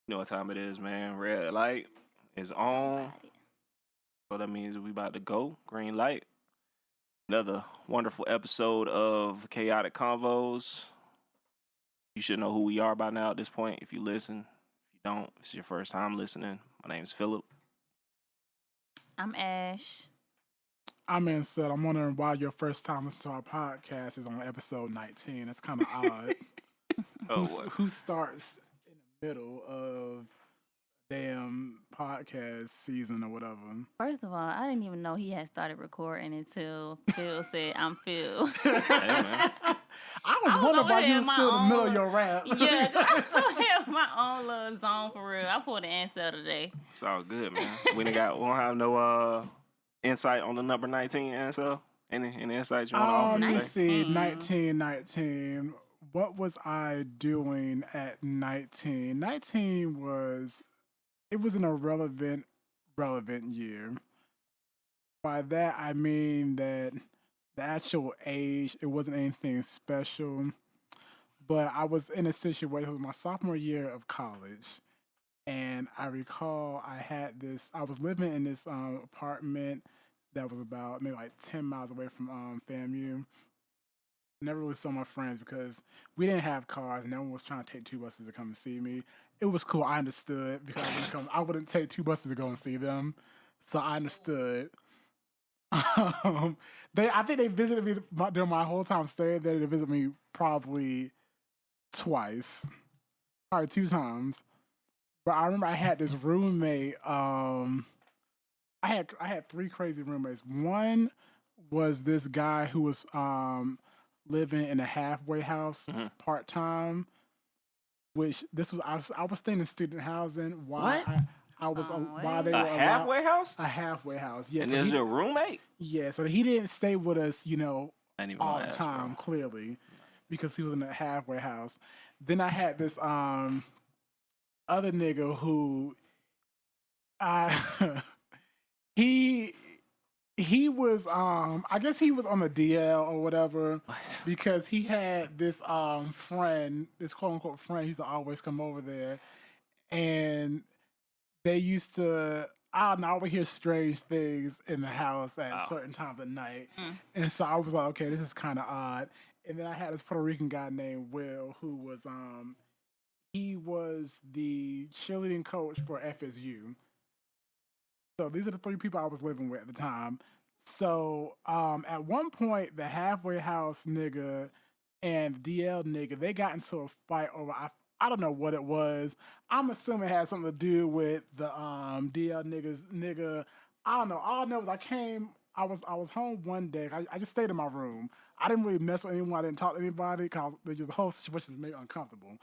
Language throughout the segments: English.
You know what time it is, man. Red light is on. So that means we about to go. Green light. Another wonderful episode of Chaotic Convos. You should know who we are by now at this point. If you listen, if you don't, it's your first time listening. My name is Philip. I'm Ash. I'm Ansel. I'm wondering why your first time listening to our podcast is on episode 19. That's kind of odd. Who starts in the middle of damn podcast season or whatever? First of all, I didn't even know he had started recording until Phil said, I'm Phil. Hey, man. I was wondering why you were still in the middle of your rap. Yeah, I have my own little zone for real. I pulled the answer today. It's all good, man. We don't have no insight on the number 19 answer. Any insight you want to offer Let me today? see, 1919. What was I doing at 19? 19 was an irrelevant year. By that, I mean that the actual age, it wasn't anything special. But I was in a situation with my sophomore year of college. And I recall I was living in this apartment that was about maybe like 10 miles away from FAMU. Never really saw my friends because we didn't have cars. No one was trying to take 2 buses to come and see me. It was cool. I understood because I wouldn't take 2 buses to go and see them. So I understood. I think they visited me during my whole time staying there. They visited me probably twice, probably 2 times. But I remember I had this roommate. I had 3 crazy roommates. One was this guy who was living in a halfway house part time. Which I was staying in student housing while I was while they were halfway house? A halfway house, yes. And there's your roommate? Yeah, so he didn't stay with us, all the time, bro. clearly, because he was in a halfway house. Then I had this other nigga who he was I guess he was on the DL or whatever. What? Because he had this friend, this quote unquote friend, he used to always come over there, and they used to, I don't know, I would hear strange things in the house at certain times of night. And so I was like, okay, this is kind of odd. And then I had this Puerto Rican guy named Will who was he was the cheerleading coach for FSU. So these are the 3 people I was living with at the time. So at one point, the halfway house nigga and DL nigga, they got into a fight over, I don't know what it was. I'm assuming it had something to do with the DL nigga. I don't know. All I know is I was home one day. I just stayed in my room. I didn't really mess with anyone. I didn't talk to anybody because the whole situation made me uncomfortable.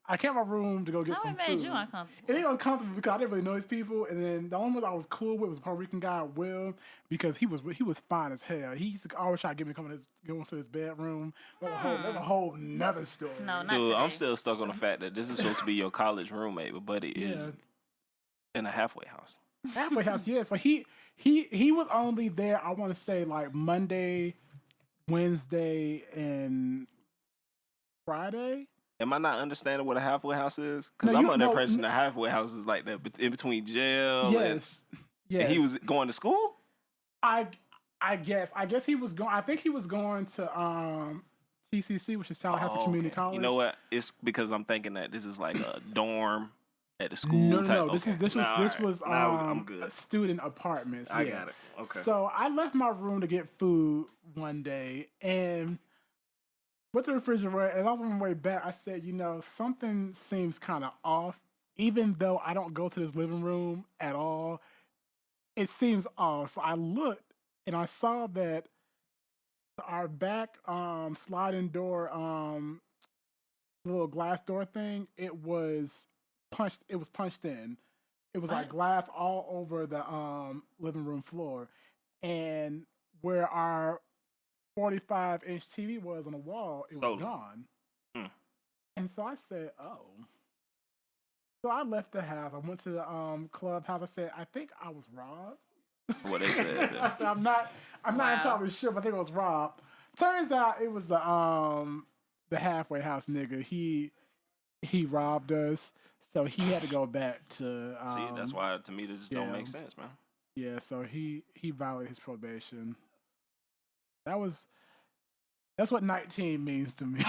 I came to my room to go get some food. How it made you uncomfortable? It made me uncomfortable because I didn't really know these people. And then the only one I was cool with was a Puerto Rican guy, Will, because he was fine as hell. He used to always try to get me go into his bedroom. That's a whole nother story. No, not Dude, today. I'm still stuck on the fact that this is supposed to be your college roommate, but Buddy is in a halfway house. Halfway house, yeah. So he was only there, I want to say, like Monday, Wednesday, and Friday. Am I not understanding what a halfway house is? Because I'm under the impression a halfway house is like that in between jail. Yes. And he was going to school? I guess he was going. I think he was going to TCC, which is Tallahassee Community College. You know what? It's because I'm thinking that this is like a dorm at the school. No. This was I'm good. Student apartments. I got it. Okay. So I left my room to get food one day and went to the refrigerator. And I was on my way back. I said, something seems kind of off. Even though I don't go to this living room at all, it seems off. So I looked and I saw that our back sliding door, little glass door thing, it was punched in. It was like glass all over the living room floor. And where our 45-inch TV was on the wall, it was gone. And so I said, oh. So I left the house. I went to the clubhouse. I said, I think I was robbed. What they said. I said, I'm not entirely sure, but I think I was robbed. Turns out it was the halfway house nigga. He he robbed us, so he had to go back to. See, that's why to me this just don't make sense, man. Yeah, so he violated his probation. That's what 19 means to me.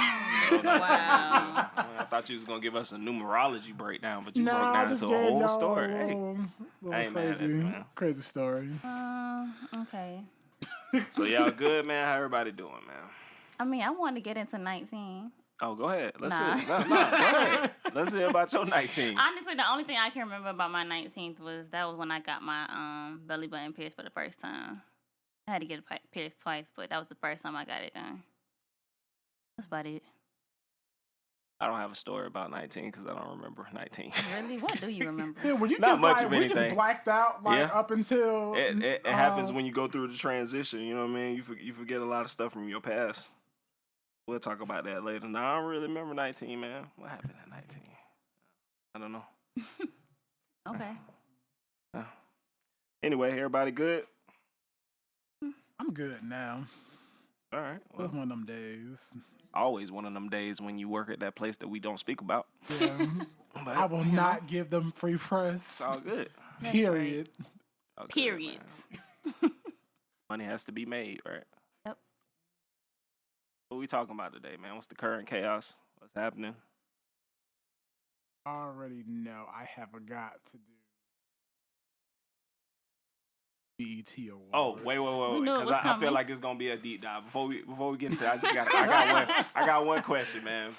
Wow. I thought you was gonna give us a numerology breakdown, but you No, broke I down just to a gave whole y'all story. a Hey, little I ain't mad at crazy, you, man. crazy story. Okay. So y'all good, man? How everybody doing, man? I mean, I want to get into 19. Oh, go ahead. Let's Nah. hear. Go ahead. Let's hear about your 19. Honestly, the only thing I can remember about my 19th was when I got my belly button pierced for the first time. I had to get it pierced twice, but that was the first time I got it done. That's about it. I don't have a story about 19 because I don't remember 19. Really? What do you remember? Yeah, well, you Not just, much like, of we anything. just blacked out up until It happens when you go through the transition. You know what I mean? You forget a lot of stuff from your past. We'll talk about that later. No, I don't really remember 19, man. What happened at 19? I don't know. Okay. Anyway, everybody good? I'm good now. All right. It was one of them days. Always one of them days when you work at that place that we don't speak about. Yeah. But, I will not give them free press. It's all good. Period. All good, Periods. man. Money has to be made, right? Yep. What we talking about today, man? What's the current chaos? What's happening? I already know I have got to do BET Awards. Oh, wait, We knew it because was I feel coming. like it's gonna be a deep dive. Before we get into that, I got one question, man.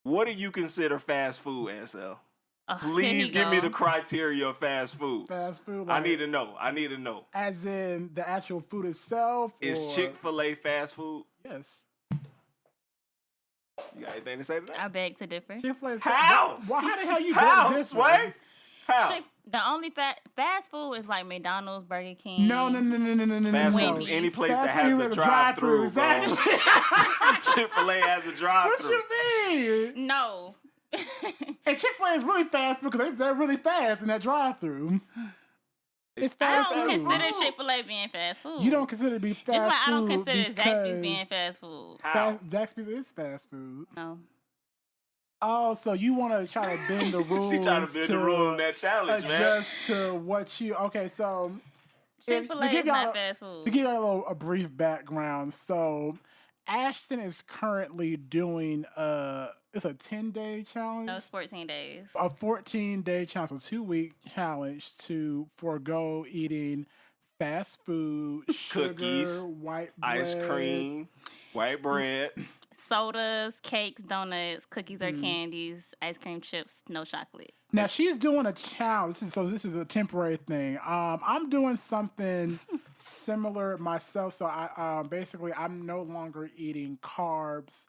What do you consider fast food, Ansel? Please give me the criteria of fast food. Fast food. I need to know. As in the actual food itself. Is Chick-fil-A fast food? Yes. You got anything to say to that? I beg to differ. Chick-fil-A. How? Well, how the hell you How, get this Sway? one? How? The only fast food is like McDonald's, Burger King. No. Fast Wendy's. food is any place Fast that has food a with a drive-through, bro. Exactly. Chick-fil-A has a What drive-through. you mean? No. And Chick-fil-A is really fast food because they're really fast in that drive-through. It's I fast don't food. consider Chick-fil-A being fast food. You don't consider it to be fast food. Just like I don't consider Zaxby's because being fast food. How? Zaxby's is fast food. No. Oh, so you want to try to bend the rules? She trying to bend the rule in that challenge, man. Adjust to what you. Okay, so Chick-fil-A is not fast food. to give you a brief background, so Ashton is currently doing it's a 10-day challenge. No, it's 14 days. A 14-day challenge, so 2-week challenge to forego eating fast food, Cookies, sugar, white Ice bread. cream, white bread. Sodas, cakes, donuts, cookies or candies, ice cream, chips, no chocolate. Now she's doing a challenge, so this is a temporary thing. I'm doing something similar myself. So I basically I'm no longer eating carbs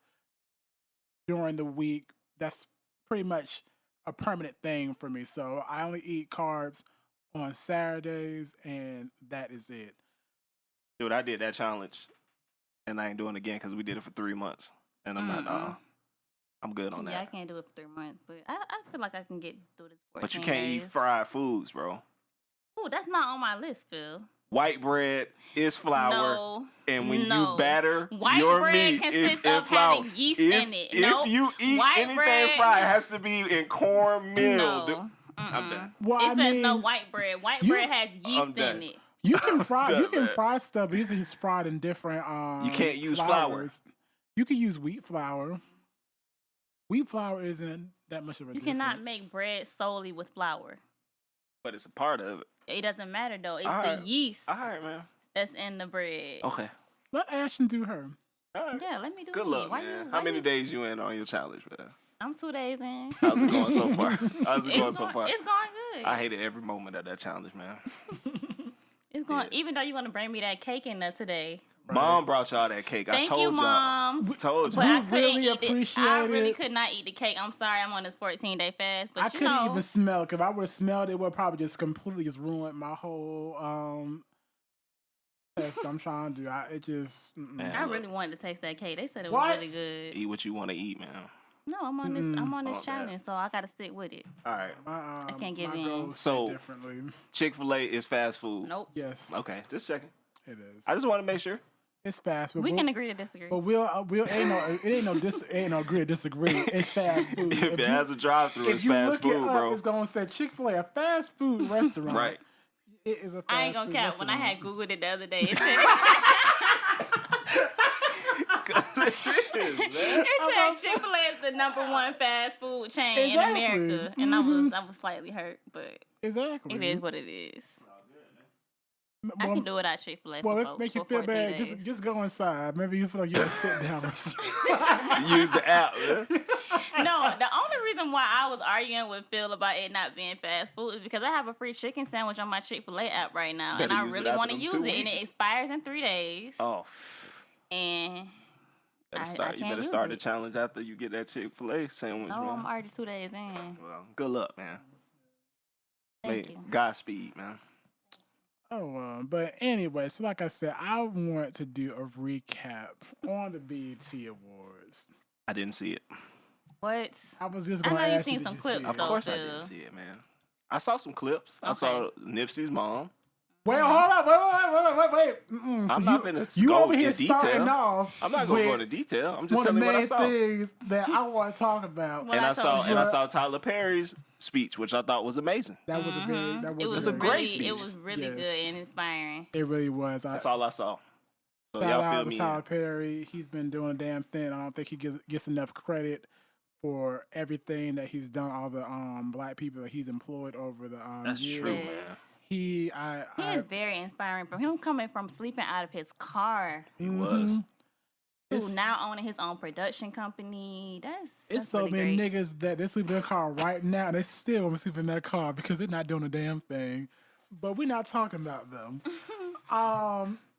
during the week. That's pretty much a permanent thing for me. So I only eat carbs on Saturdays, and that is it. Dude, I did that challenge, and I ain't doing it again because we did it for 3 months, and I'm not. I'm good on Yeah, I that. can't do it for 3 months, but I feel like I can get through this 14 But you can't days. eat fried foods, bro. Ooh, that's not on my list, Phil. White bread is flour, No. and when No. you batter White your bread meat, consists it's in of flour. having yeast if, in it. If Nope. you eat White anything bread- fried, it has to be in cornmeal. No. I'm done. Well, It I says mean, no white bread. White you- bread has I'm yeast done. in it. you can fry Done, you can man. fry stuff, but it's fried in different. You can't use flour. flours. You can use wheat flour. Wheat flour isn't that much of a You difference. cannot make bread solely with flour. But it's a part of it. It doesn't matter though. It's Alright. the yeast All right, man. that's in the bread. Okay. Let Ashton do her. All right. Yeah, let me do Good me. luck, Why man. you- How why many you- days you in on your challenge, man? I'm 2 days in. How's it going so far? How's it going so far? It's going good. I hated every moment of that challenge, man. It's going. Even though you're gonna bring me that cake in there today. Mom brought y'all that cake. Thank I told you, y'all. Mom. Told But you. I We couldn't really eat it. I appreciate really it. could not eat the cake. I'm sorry. I'm on this 14-day fast. But I you couldn't know, even smell it. If I would have smelled it, it would probably just completely just ruined my whole test I'm trying to do. It just Man. I really wanted to taste that cake. They said it was What? really good. Eat what you want to eat, man. No, I'm on this. I'm on this Oh, man. challenge, so I gotta stick with it. All right. I can't give my in. goals So- say differently. Chick-fil-A is fast food. Nope. Yes, Okay, just checking. it is. I just want to make sure. It's fast food. We can agree to disagree. But it ain't no agree or disagree. It's fast food. If it has a drive-through, it's fast food, bro. It's gonna say Chick-fil-A, a fast food restaurant. Right. It is a fast I ain't gonna food cap. When I restaurant. had Googled it the other day, it said it said Chick-fil-A is the #1 fast food chain in America, and I was slightly hurt, but exactly, it is what it is. I Well, can do it at Chick-fil-A. Well, for if it make you feel 14 bad, days. just go inside. Maybe you feel like you gotta sit down. Use the app. Yeah? No, the only reason why I was arguing with Phil about it not being fast food is because I have a free chicken sandwich on my Chick-fil-A app right now, and Better I use it really after want to them use 2 it, and it weeks. expires in 3 days. Oh. And You I better can't start the use it. challenge after you get that Chick-fil-A sandwich, No, I'm man. already 2 days in. Well, good luck, man. Thank you. Godspeed, man. But anyway, so like I said, I want to do a recap on the BET Awards. I didn't see it. What? I was just I going to know you ask seen did some see clips, it? Of though, course I Phil. didn't see it, man. I saw some clips. I Okay. saw Nipsey's mom. Wait, hold up, wait. Mm-mm. I'm So not finna you go over here in detail. starting off. I'm not going to go with into detail. I'm just one of telling the you what I main saw. things that I want to talk about. What And I I saw told you. I saw Tyler Perry's speech, which I thought was amazing. That was a very, that It was was a very- great really, speech. It was really Yes. good and inspiring. It really was. That's all I saw. So Shout y'all out feel to me? Tyler Perry. He's been doing a damn thing. I don't think he gets enough credit for everything that he's done. All the black people that he's employed over the That's years. true, Yes. man. He is very inspiring. From him coming from sleeping out of his car He was. It's- to now owning his own production company. It's That's so really many great. niggas that they sleep in their car right now. And they still want to sleep in their car because they're not doing a damn thing. But we're not talking about them.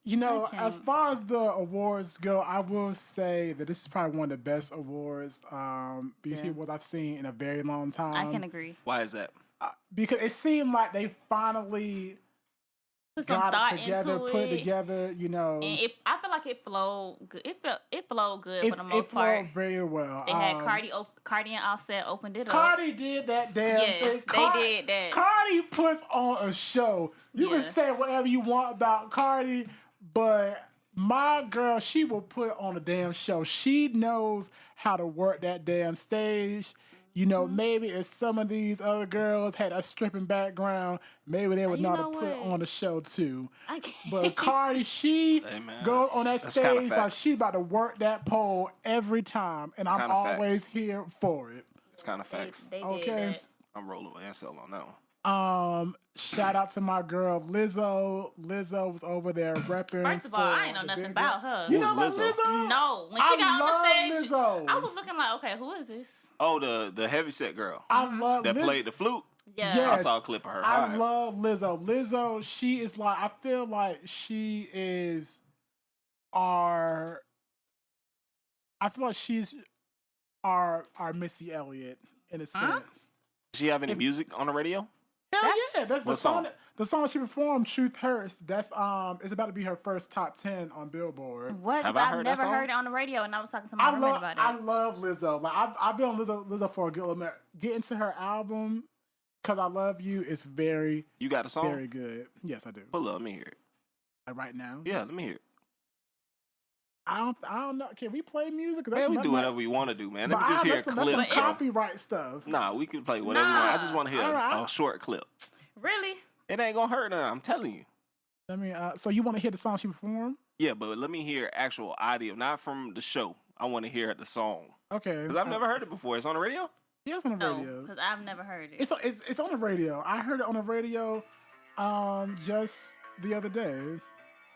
You know, Okay. as far as the awards go, I will say that this is probably one of the best awards, BET awards I've seen in a very long time. I can agree. Why is that? Because it seemed like they finally Put some got thought it together, into put it it. together, you know. And I feel like it flowed good. It flowed good It for the most part. flowed very well. They had Cardi and Offset opened it up. Cardi did that damn Yes, thing. they did that. Cardi puts on a show. You can Yeah. say whatever you want about Cardi, but my girl, she will put on a damn show. She knows how to work that damn stage. You know, Mm-hmm. maybe if some of these other girls had a stripping background, maybe they would You know know how to put what? on a show too. I can't. But Cardi, she Hey, man. goes on that That's kinda stage like facts. she's about to work that pole every time, and I'm Kinda facts. always here for it. It's kind of facts. They Okay. did that. I'm rolling with Ansel on that one. Shout out to my girl Lizzo. Lizzo was over there repping. First of all, I ain't know nothing about her. You Who know was about Lizzo? Lizzo? No, when I she got on love the stage, Lizzo. I was looking like, okay, who is this? Oh, the heavyset girl I love that Liz- played the flute. Yeah. I Yes. saw a clip of her. I Alright. love Lizzo. Lizzo, she is like, I feel like she is our, I feel like she's our Missy Elliott in a sense. Does she have any music on the radio? Hell yeah, that's the What song. song? The song she performed, "Truth Hurts." That's it's about to be her first top 10 on Billboard. What? Have 'Cause I I've heard that never song? heard it on the radio, and I was talking to my I roommate love about I it. love Lizzo. Like I've been on Lizzo for a good minute. Get into her album, "Cause I Love You" is very You got a song? very good. Yes, I do. Pull up, let me hear it. Like right now, Yeah, let me hear it. I don't know. Can we play music? 'Cause Man, we that's do not- whatever we want to do, man. Let but me just hear a that's clip. some But it's- copyright stuff. Nah, we can play whatever we want. I just want to hear Alright. a short clip. Really? It ain't gonna hurt none. I'm telling you. Let me. So you want to hear the song she performed? Yeah, but let me hear actual audio, not from the show. I want to hear the song Okay. because I've never heard it before. It's on the radio. Yeah, it's on the No, radio. because I've never heard it. It's on the radio. I heard it on the radio, just the other day.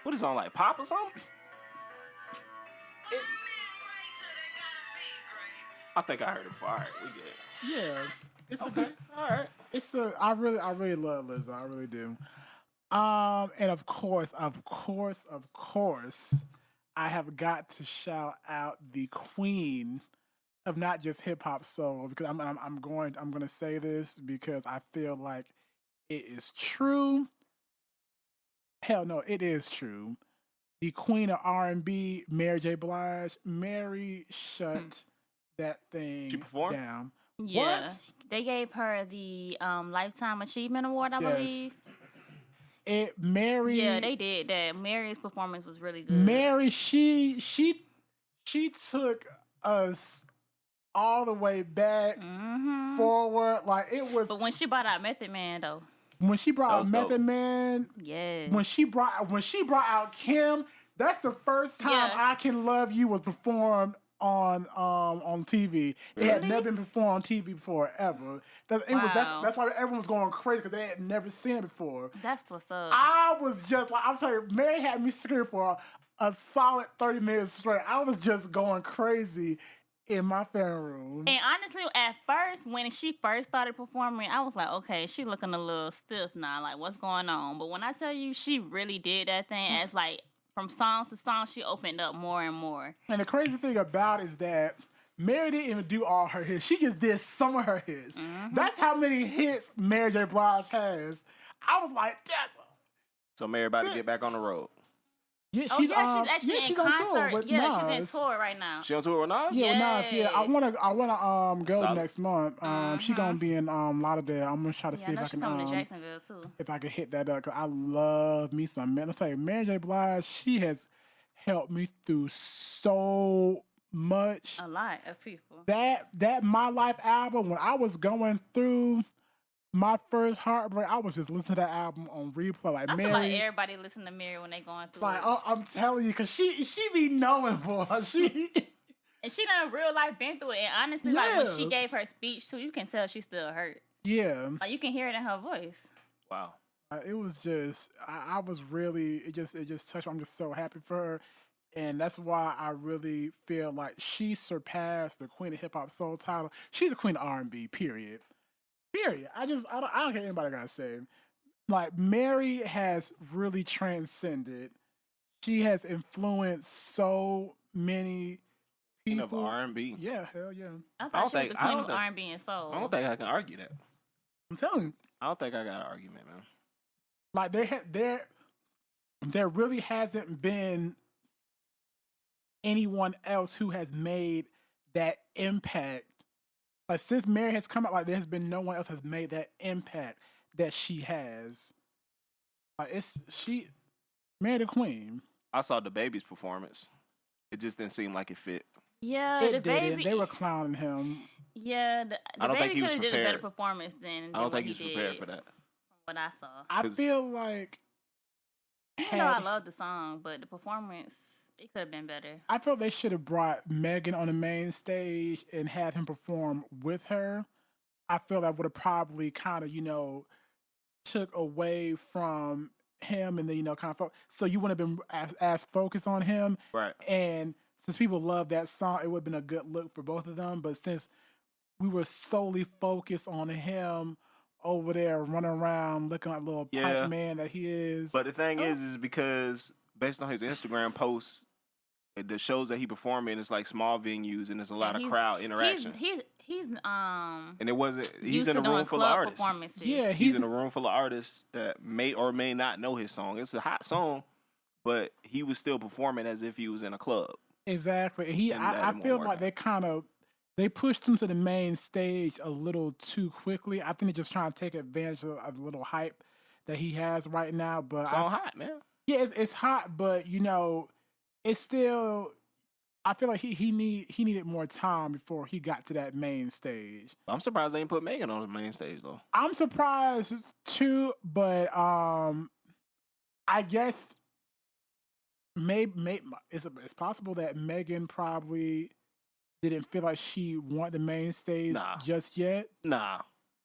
What is it on, like pop or something? I think I heard it before. All right, we good. Yeah, it's Okay, all right. I really love Lizzo. I really do. And of course, I have got to shout out the queen of not just hip hop soul, because I'm going to say this because I feel like it is true. Hell no, it is true. The queen of R&B, Mary J. Blige. Mary shut that thing She performed? down. Yeah. What? They gave her the Lifetime Achievement Award, I Yes. believe. Mary. Yeah, they did that. Mary's performance was really good. Mary, she took us all the way back, forward. Like it was. But when she brought out Method Man, though. When she brought out Method Man, yeah. When she brought out Kim, that's the first time I Can Love You was performed on TV. It had never been performed on TV before ever. That's why everyone was going crazy because they had never seen it before. That's what's up. I was just like, I'm sorry, Mary had me screaming for a solid 30 minutes straight. I was just going crazy in my fan room. And honestly, at first, when she first started performing, I was like, okay, she looking a little stiff now. Like, what's going on? But when I tell you, she really did that thing as like, from song to song, she opened up more and more. And the crazy thing about it is that Mary didn't even do all her hits. She just did some of her hits. That's how many hits Mary J. Blige has. I was like, that's... So Mary about to get back on the road. Yeah, she's actually in concert. She's in tour right now. She on tour with Nas? Yeah, with Nas. Yeah, I wanna go next month. She gonna be in Lauderdale. I'm gonna try to see if I can. Coming to Jacksonville too. If I can hit that up, cause I love me some. Man, I'll tell you, Mary J. Blige, she has helped me through so much. A lot of people. That My Life album, when I was going through my first heartbreak, I was just listening to that album on replay. Like, I Mary, feel like everybody listen to Mary when they going through like, it. oh, I'm telling you, cause she be knowing, boy. And she done real life been through it. And honestly, like when she gave her speech too, you can tell she still hurt. Yeah. Like you can hear it in her voice. Wow. It was just, I was really, it just touched me. I'm just so happy for her. And that's why I really feel like she surpassed the Queen of Hip Hop Soul title. She's the Queen of R&B, period. I don't care what anybody gotta say. Like, Mary has really transcended. She has influenced so many people. Queen of R&B. Yeah, hell yeah. I thought she was the Queen of R&B and soul. I don't think I can argue that. I'm telling you. I don't think I got an argument, man. Like, there really hasn't been anyone else who has made that impact. Like, since Mary has come out, like, there's been no one else has made that impact that she has. Like, Mary the Queen. I saw the baby's performance. It just didn't seem like it fit. Yeah, it didn't. They were clowning him. Yeah, I don't think he was prepared. Did a better performance than I don't think he was prepared for that. From what I saw. I feel like... I love the song, but the performance... It could have been better. I felt they should have brought Megan on the main stage and had him perform with her. I feel that would have probably kind of, took away from him and then, kind of so you wouldn't have been as focused on him. Right. And since people love that song, it would have been a good look for both of them. But since we were solely focused on him over there running around looking like a little pipe man that he is. But the thing is because based on his Instagram posts, the shows that he performed in is like small venues and there's a lot of crowd interaction. He's and it wasn't. He's in a room full of artists. Yeah, he's in a room full of artists that may or may not know his song. It's a hot song, but he was still performing as if he was in a club. Exactly. I feel like they pushed him to the main stage a little too quickly. I think they're just trying to take advantage of the little hype that he has right now. But it's all hot, man. Yeah, it's hot, but it's still. I feel like he needed more time before he got to that main stage. I'm surprised they didn't put Megan on the main stage though. I'm surprised too, but I guess maybe it's possible that Megan probably didn't feel like she wanted the main stage just yet. Nah,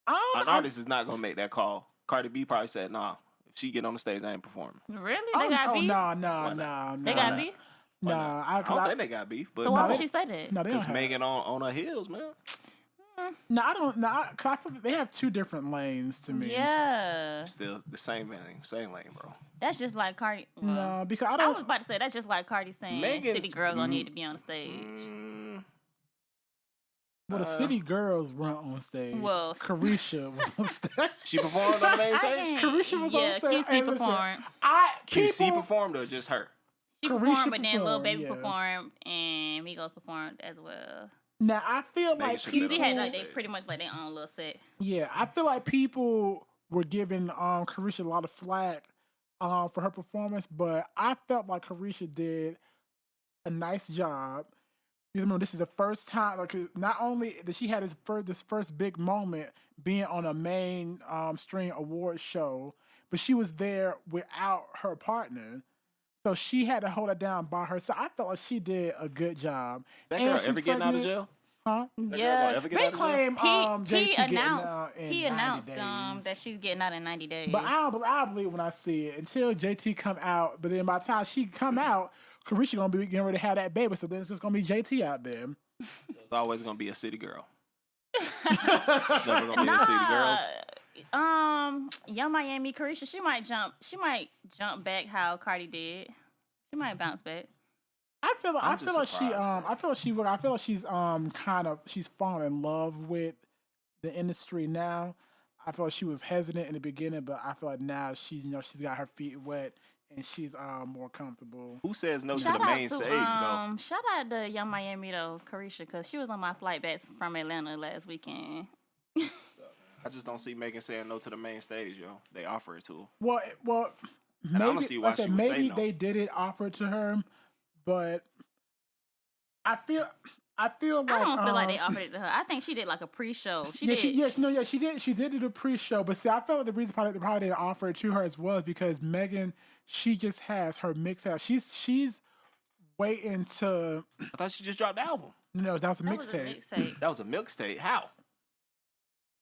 an artist is not gonna make that call. Cardi B probably said, "Nah, if she get on the stage, I ain't performing." Really? They got beef? No. They got beef? Nah, I don't think they got beef. But so why would she say that? No, because Megan on her heels, man. No, I don't. No, cause I feel they have two different lanes to me. Yeah, still the same lane, bro. That's just like Cardi. Well, no, because I was about to say that's just like Cardi saying city girls don't need to be on the stage. Well, the city girls weren't on stage. Well, Carisha was on stage. She performed on the main stage. Carisha was on stage. QC performed. QC performed or just her? She performed, but then Lil Baby performed and Migos performed as well. Now I feel like QC had like they pretty much like their own little set. Yeah, I feel like people were giving Carisha a lot of flack for her performance, but I felt like Carisha did a nice job. You remember, this is the first time, like, not only that she had this first big moment being on a main stream award show, but she was there without her partner. So she had to hold it down by herself. I felt like she did a good job. That And girl she's ever getting out of pregnant. jail? Huh? Is that girl Yeah, gonna ever get They out of jail? claim he JT getting announced out in he 90 announced days. that she's getting out in 90 days. But I believe when I see it. Until JT come out, but then by the time she come out, Carisha gonna be getting ready to have that baby, so then it's just gonna be JT out there. It's always gonna be a city girl. It's never gonna be a city girls. Young Miami, Carisha, she might jump back how Cardi did. She might bounce back. I feel like she's falling in love with the industry now. I feel like she was hesitant in the beginning, but I feel like now she's got her feet wet and she's more comfortable. Who says no to the main stage though? Shout out to Young Miami though, Carisha, because she was on my flight back from Atlanta last weekend. I just don't see Megan saying no to the main stage, yo. They offer it to her. Well, And I don't see why she would say maybe no. they did offer it to her, but I feel like I don't feel like they offered it to her. I think she did like a pre-show. She did. She did do a pre-show, but see, I felt like the reason probably they didn't offer it to her as well is because Megan, she just has her mix out. She's waiting to. I thought she just dropped the album. No, that was a That was a mixtape. mixtape. That was a mixtape. How?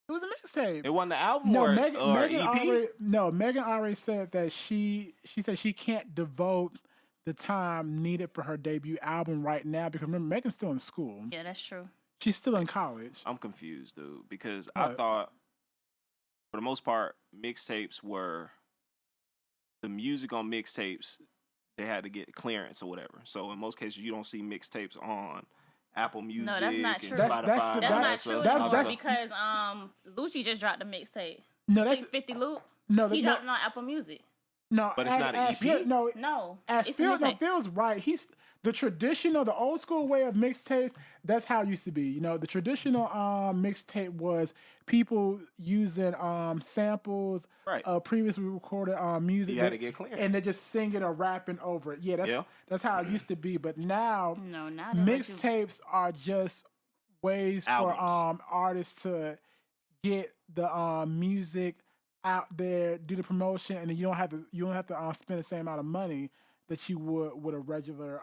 It was a mixtape. It wasn't the album No, or Megan EP? Megan already said that she said she can't devote the time needed for her debut album right now because remember Megan's still in school. Yeah, that's true. She's still in college. I'm confused, dude, because I What? thought, for the most part, mixtapes were the music on mixtapes. They had to get clearance or whatever. So in most cases, you don't see mixtapes on Apple Music No, that's not and true. Spotify. That's not true anymore that's- because Lucci just dropped a mixtape. No, that's 650 Luke. no, He no, dropped it on Apple Music. no. But it's not an EP? No, As it's a Phil's mixtape. right. He's the traditional, the old school way of mixtapes. That's how it used to be. You know, the traditional mixtape was people using samples Right. of previously recorded music. You had to get clearance. and they're just singing or rapping over it. Yeah, that's how it used to be. But now No, not that much. mixtapes are just ways Albums. for artists to get the music out there, do the promotion, and then you don't have to spend the same amount of money that you would with a regular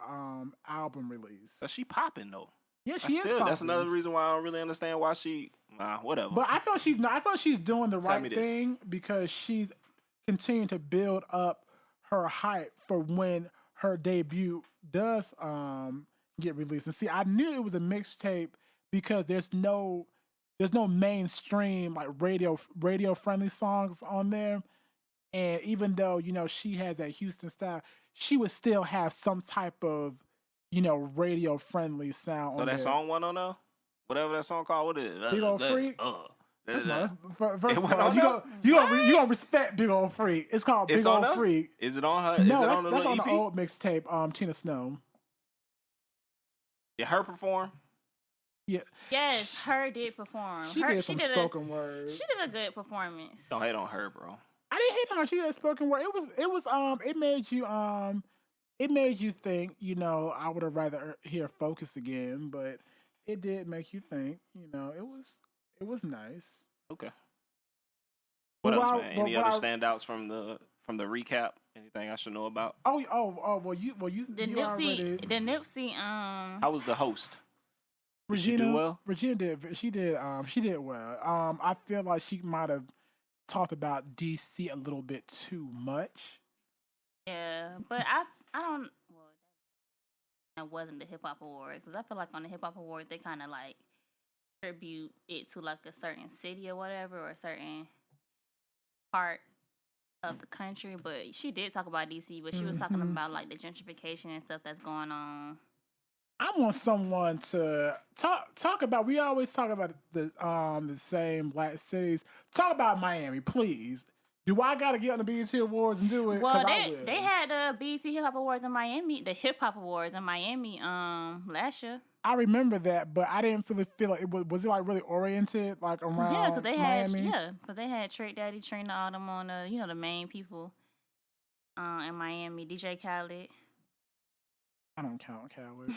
album release. But she popping though. Yeah, she is. That's popular. another reason why I don't really understand why she. Whatever. But I thought she's doing the Tell me right this. thing because she's continuing to build up her hype for when her debut does get released. And see, I knew it was a mixtape because there's no mainstream like radio friendly songs on there. And even though, she has that Houston style, she would still have some type of, radio friendly sound So on that there. song went on there? Whatever that song called, what is it? Big Ol' Freak? First It of went all, on you gonna respect Big Ol' Freak. It's called It's Big on Ol' there? Freak. Is it on her? Is No, it on the that's little on EP? the old mixtape, Tina Snow. Did her perform? Yeah. Yes, her did perform. She did some spoken word. She did a good performance. Don't hate on her, bro. I didn't hate on her. She did spoken word. It made you think, I would have rather hear Focus again, but it did make you think, it was nice. Okay. What Well, else, I- man? well, Any well, other I- standouts from the recap? Anything I should know about? Well, you The you Nipsey, How was the host? Did she Regina do well? Regina she did well. I feel like she might have talked about DC a little bit too much. yeah, but I don't. Well, that wasn't the hip hop award because I feel like on the hip hop award they kind of like tribute it to like a certain city or whatever or a certain part of the country. But she did talk about DC, but she was talking Mhm. about like the gentrification and stuff that's going on. I want someone to talk about. We always talk about the same black cities. Talk about Miami, please. Do I gotta get on the BET Awards and do it? Well, 'Cause I will. they had the BET Hip Hop Awards in Miami, the Hip Hop Awards in Miami last year. I remember that, but I didn't really feel like it was it like really oriented like around Yeah, because they had Miami? Trick Daddy, Trina, all them on the the main people. in Miami, DJ Khaled. I don't count Khaled.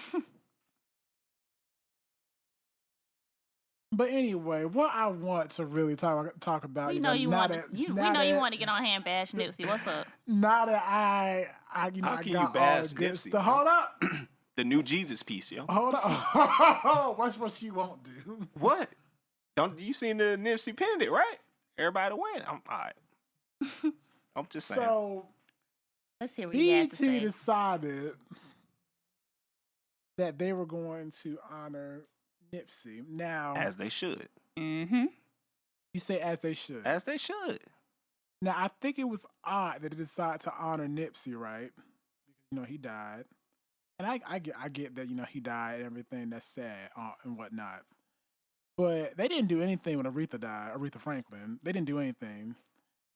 But anyway, what I want to really talk about, We you know know, you now want that, to. We now know you that- want to get on here and bash Nipsey. What's up? Now that I How I can got you all bash the good Nipsey, stuff. man? Hold up. The new Jesus piece, yo. Hold up. Watch what you won't do. What? Don't you seen the Nipsey pinned it, right? Everybody win. I'm all right. I'm just saying. So Let's hear what you have BET to say. decided that they were going to honor Nipsey. Now, As they should. Mm-hmm. you say as they should. As they should. Now, I think it was odd that they decided to honor Nipsey, right? Because, you know, he died. And I get that, you know, he died and everything. That's sad and whatnot. But they didn't do anything when Aretha died, Aretha Franklin. They didn't do anything.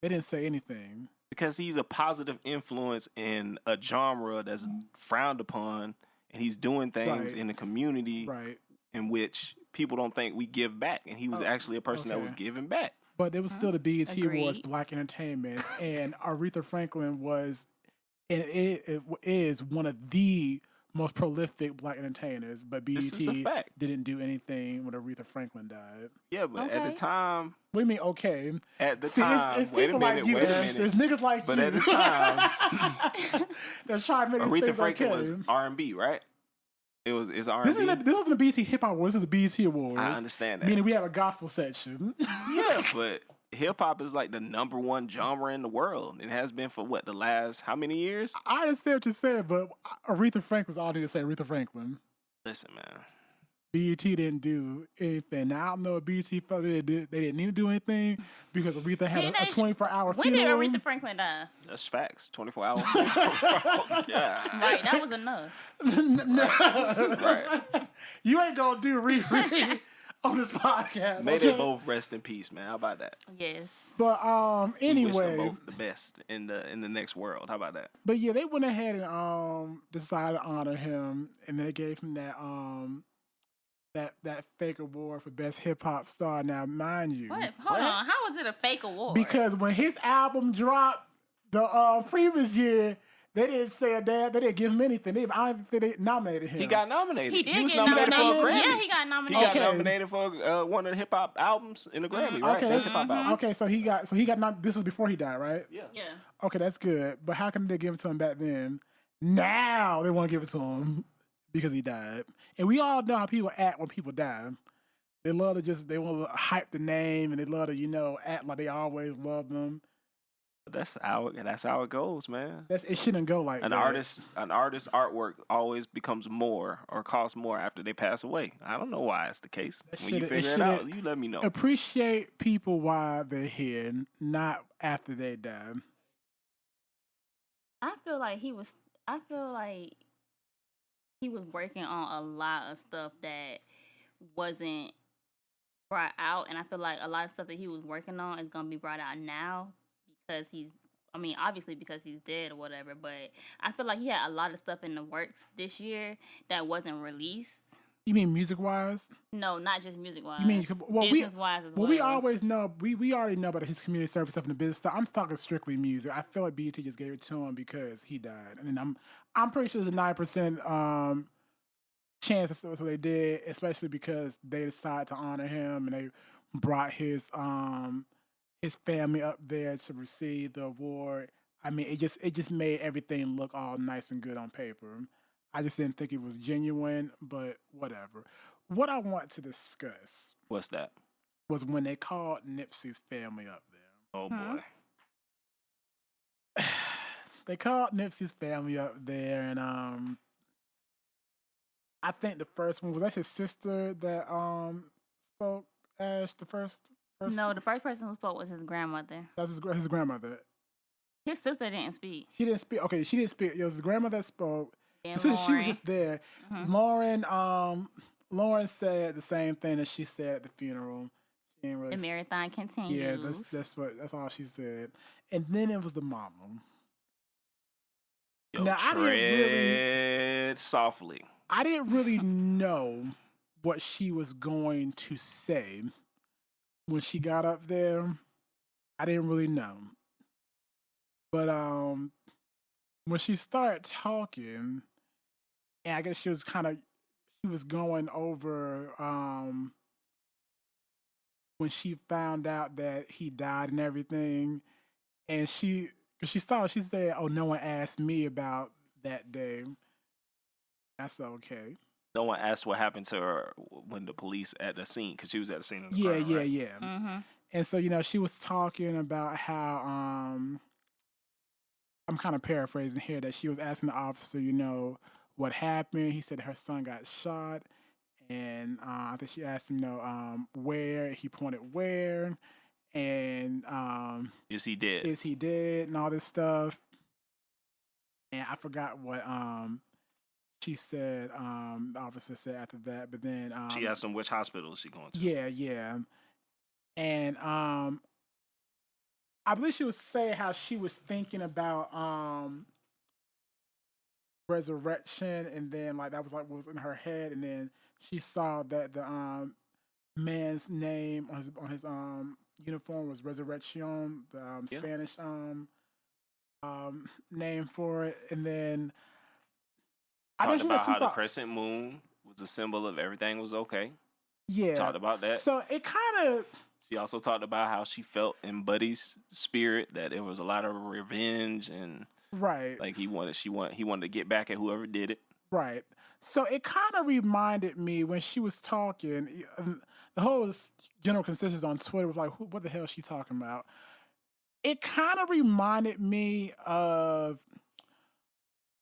They didn't say anything. Because he's a positive influence in a genre that's frowned upon, and he's doing things Right. in the community Right. in which people don't think we give back, and he was actually a person that was okay. giving back. But it was still the BET Awards, Agreed. Black Entertainment, and Aretha Franklin was, and it is one of the most prolific Black entertainers. But BET This is a fact. didn't do anything when Aretha Franklin died. Yeah, but at Okay. the time, What do you mean? Okay, See, it's wait a people minute, like you, wait a Ash. minute. There's niggas like But you. at the time, they're trying to make these Aretha things Franklin okay. was R&B, right? It's This R&B. wasn't the BET Hip Hop Awards. This is the BET Awards. I understand that. Meaning we have a gospel section. Yeah, but hip hop is like the #1 genre in the world. It has been for what, the last how many years? I understand what you're saying, but Aretha Franklin's all I need to say. Aretha Franklin. Listen, man. BET didn't do anything. Now I don't know if BET felt they didn't need to do anything because Aretha had Didn't a they- 24-hour When did funeral. Aretha Franklin die? That's facts. 24 hours. Yeah. Right, that was enough. Right. You ain't gonna do Riri on this podcast. May okay? they both rest in peace, man. How about that? Yes. But We wish them anyway, both the best in the next world. How about that? but yeah, they went ahead and decided to honor him, and then they gave him that fake award for best hip hop star. Now, mind you, What? Hold on. How was it a fake award? because when his album dropped the previous year, they didn't say a damn. They didn't give him anything. I don't think they nominated him. He got nominated. he did was get nominated for a nominated. Grammy. Yeah, he got He nominated. got Okay. nominated for one of the hip hop albums in the Grammy, right? Okay, Best hip hop album. Okay, so he got this was before he died, right? Yeah. Yeah. Okay, that's good. But how come they give it to him back then? Now they want to give it to him because he died. And we all know how people act when people die. They love to they want to hype the name, and they love to act like they always love them. That's how it goes, man. It shouldn't go like An that. artist's artwork always becomes more or costs more after they pass away. I don't know why it's the case. When you figure it out, you let me know. Appreciate people while they're here, not after they die. I feel like he was working on a lot of stuff that wasn't brought out, and I feel like a lot of stuff that he was working on is gonna be brought out now because obviously because he's dead or whatever, but I feel like he had a lot of stuff in the works this year that wasn't released. You mean music wise? No, not just music wise. You mean business wise as well? Well, we always know we already know about his community service stuff and the business stuff. I'm talking strictly music. I feel like BET just gave it to him because he died, and I'm pretty sure there's a 9% chance that's what they did, especially because they decided to honor him and they brought his family up there to receive the award. I mean, it just made everything look all nice and good on paper. I just didn't think it was genuine, but whatever. What I want to discuss What's that? was when they called Nipsey's family up there. Oh boy. They called Nipsey's family up there, and I think the first one was that his sister that spoke. Ash, the first. No, the first person who spoke was his grandmother. That was his grandmother. His sister didn't speak. She didn't speak. Okay, she didn't speak. It was his grandmother that spoke. And Since she was Lauren. just there, Lauren said the same thing that she said at the funeral. She didn't really The marathon continues. Yeah, that's all she said. And then it was the mama. Yo, Now, tread softly. I didn't really know what she was going to say when she got up there. I didn't really know. But when she started talking, and I guess she was going over when she found out that he died and everything, and she said, "Oh, no one asked me about that day." That's okay. No one asked what happened to her when the police at the scene, because she was at the scene of the Yeah, crime, yeah, right? yeah. Mm-hmm. And so she was talking about how I'm kind of paraphrasing here, that she was asking the officer, what happened. He said her son got shot, and I think she asked him, where. He pointed where, and Is he dead? is he dead, and all this stuff. And I forgot what she said. The officer said after that, but then She asked him which hospital is she going to. yeah, yeah, and I believe she was saying how she was thinking about resurrection, and then like that was like what was in her head, and then she saw that the man's name on his uniform was Resurrection, the Yeah. Spanish name for it, and then Talked about how the crescent moon was a symbol of everything was okay. Yeah, Talked about that. So it kind of. She also talked about how she felt in Buddy's spirit, that there was a lot of revenge, and right, like he wanted to get back at whoever did it. Right. So it kind of reminded me when she was talking. The whole general consensus on Twitter was like, "What the hell is she talking about?" It kind of reminded me of.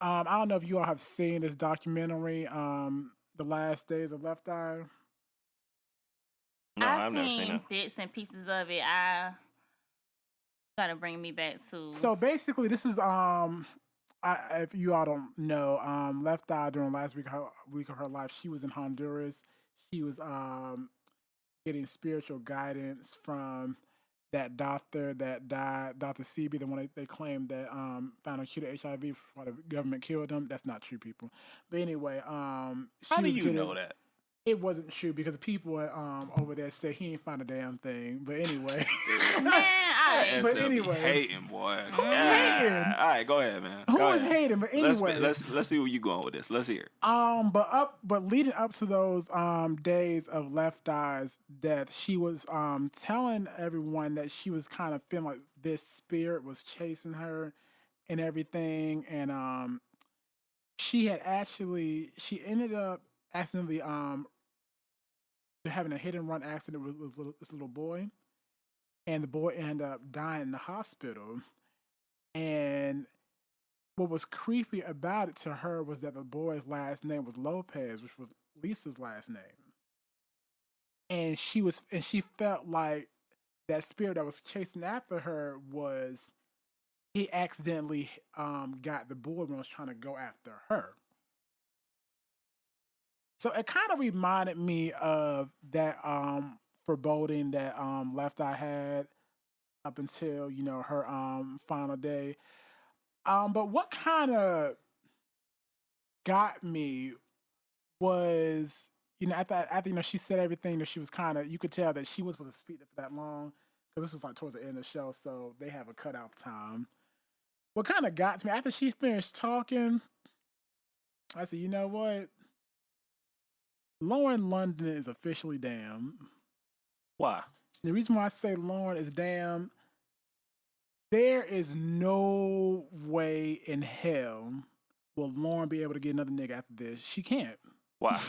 I don't know if you all have seen this documentary, "The Last Days of Left Eye." No, I've never seen seen it. bits and pieces of it. I gotta bring me back to. So basically, this is if you all don't know, Left Eye during last week of her life, she was in Honduras. She was getting spiritual guidance from that doctor that died, Dr. Sebi, the one they claimed that found a cure to HIV before the government killed him. That's not true, people. But anyway, how do you know that? It wasn't true because people over there said he ain't found a damn thing. But anyway, man, but anyway, hating, boy. Who's hating? All right, go ahead, man. Who is hating? But anyway, let's see where you going with this. Let's hear it. But leading up to those days of Left Eye's death, she was telling everyone that she was kind of feeling like this spirit was chasing her and everything, and she ended up accidentally having a hit and run accident with this little boy, and the boy ended up dying in the hospital. And what was creepy about it to her was that the boy's last name was Lopez, which was Lisa's last name. And she felt like that spirit that was chasing after her was he accidentally got the boy when he was trying to go after her. So it kind of reminded me of that foreboding that Left Eye had up until her final day. But what kind of got me was after she said everything, that she was kind of, you could tell that she wasn't supposed to speak for that long, because this was like towards the end of the show, so they have a cutoff time. What kind of got to me after she finished talking, I said, you know what? Lauren London is officially damned. Why? The reason why I say Lauren is damned, there is no way in hell will Lauren be able to get another nigga after this. She can't. Why?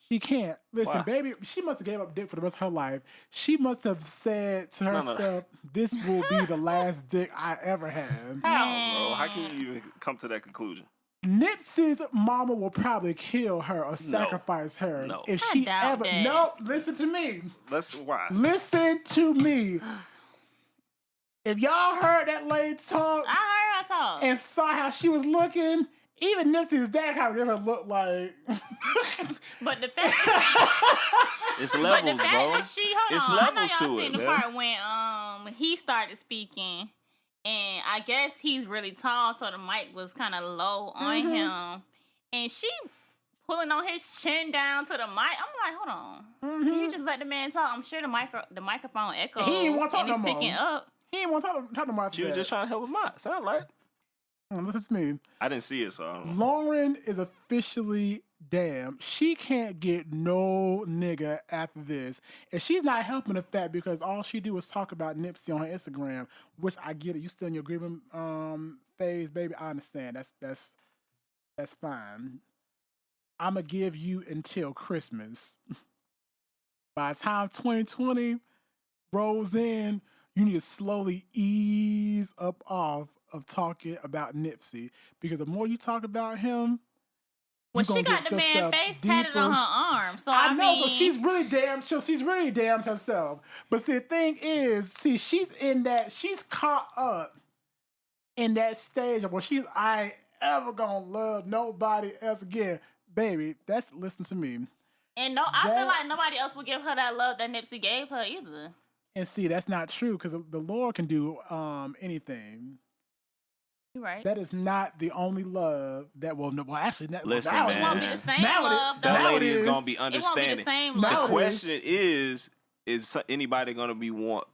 She can't. Listen, Why? baby, she must have gave up dick for the rest of her life. She must have said to herself, this will be the last dick I ever have. How, bro? How can you even come to that conclusion? Nipsey's mama will probably kill her or sacrifice her if she ever. That. No, listen to me. Why? Listen to me. If y'all heard that lady talk, I heard her talk and saw how she was looking, even Nipsey's dad kind of gave her look like. But the fact, it's levels, bro. It's levels I know y'all to seen it, the man. part when he started speaking. And I guess he's really tall, so the mic was kind of low on him. And she pulling on his chin down to the mic. I'm like, hold on. Can you just let the man talk? I'm sure the microphone echoes. He ain't want to talk and no it's more. picking up. He ain't want to talk no more. She was just trying to help him out. Sound like. Listen to me. I didn't see it, so I don't know. Lauren is officially damned. She can't get no nigga after this. And she's not helping the fact because all she do is talk about Nipsey on her Instagram, which I get it. You still in your grieving phase, baby. I understand. That's fine. I'ma give you until Christmas. By the time 2020 rolls in, you need to slowly ease up off of talking about Nipsey. Because the more you talk about him, well, she got the man face tatted on her arm. So I know, mean, so she's really damn. She's really damned herself. But see, the thing is, she's in that. She's caught up in that stage of where I ain't ever gonna love nobody else again, baby. That's listen to me. And I feel like nobody else would give her that love that Nipsey gave her either. And see, that's not true because the Lord can do anything. You're right. That is not the only love that will. Well, actually, listen, it man. won't be the same love. That lady is gonna be understanding. It won't be the same love. The question is anybody gonna be want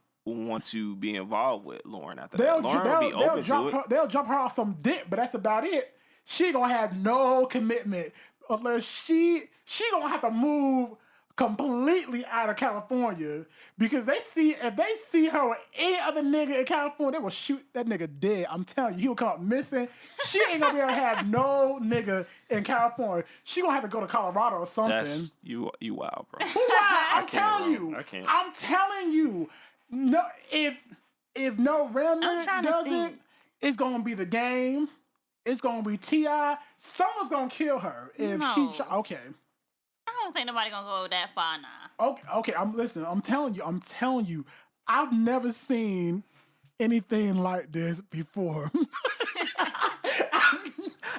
to be involved with Lauren after that? Lauren will be open to it. They'll jump her off some dick, but that's about it. She gonna have no commitment unless she gonna have to move completely out of California because if they see her with any other nigga in California, they will shoot that nigga dead. I'm telling you, he will come up missing. She ain't gonna be able to have no nigga in California. She gonna have to go to Colorado or something. That's you wild, bro. Who wild? I'm telling you. I can't. I'm telling you. No, if no remnant does it, it's gonna be The Game. It's gonna be T.I. Someone's gonna kill her if she. Okay. I don't think nobody gonna go that far now. Okay. I'm telling you. I've never seen anything like this before.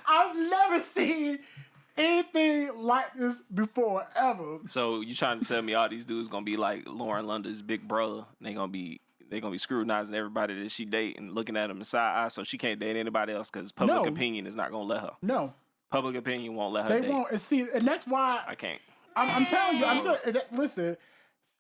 I've never seen anything like this before ever. So you trying to tell me all these dudes gonna be like Lauren London's big brother? They gonna be scrutinizing everybody that she date and looking at them in side eye, so she can't date anybody else because public opinion is not gonna let her. No. Public opinion won't let her date. They won't. And that's why I can't. I'm telling you. I'm sure. Listen.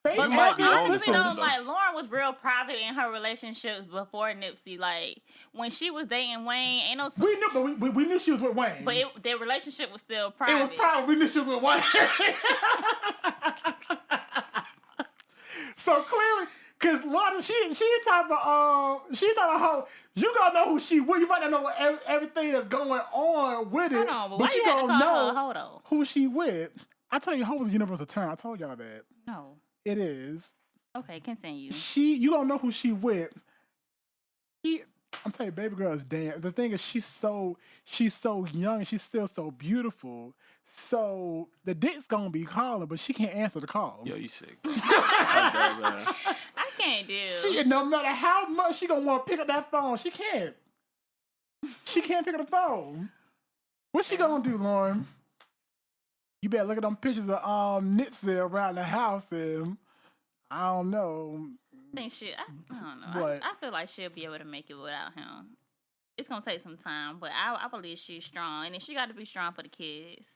But honestly, though, like Lauren was real private in her relationships before Nipsey. Like when she was dating Wayne, ain't no. We knew, but we knew she was with Wayne. But their relationship was still private. It was private. We knew she was with Wayne. So clearly. Cause Lorna, she talking about how you gonna know who she with. You might not know everything that's going on with it. Hold on, but why you had to call her Hodo? Who she with. I tell you, Hodo's a universal term. I told y'all that. No. It is. Okay, continue. You don't know who she with. I'm telling you, baby girl is damn. The thing is, she's so young and she's still so beautiful. So the dick's gonna be calling, but she can't answer the call. Yo, you sick. I can't do. No matter how much she gonna want to pick up that phone, she can't. She can't pick up the phone. What she gonna do, Lauren? You better look at them pictures of Nipsey around the house and I don't know. I don't know. I feel like she'll be able to make it without him. It's gonna take some time, but I believe she's strong, and then she got to be strong for the kids.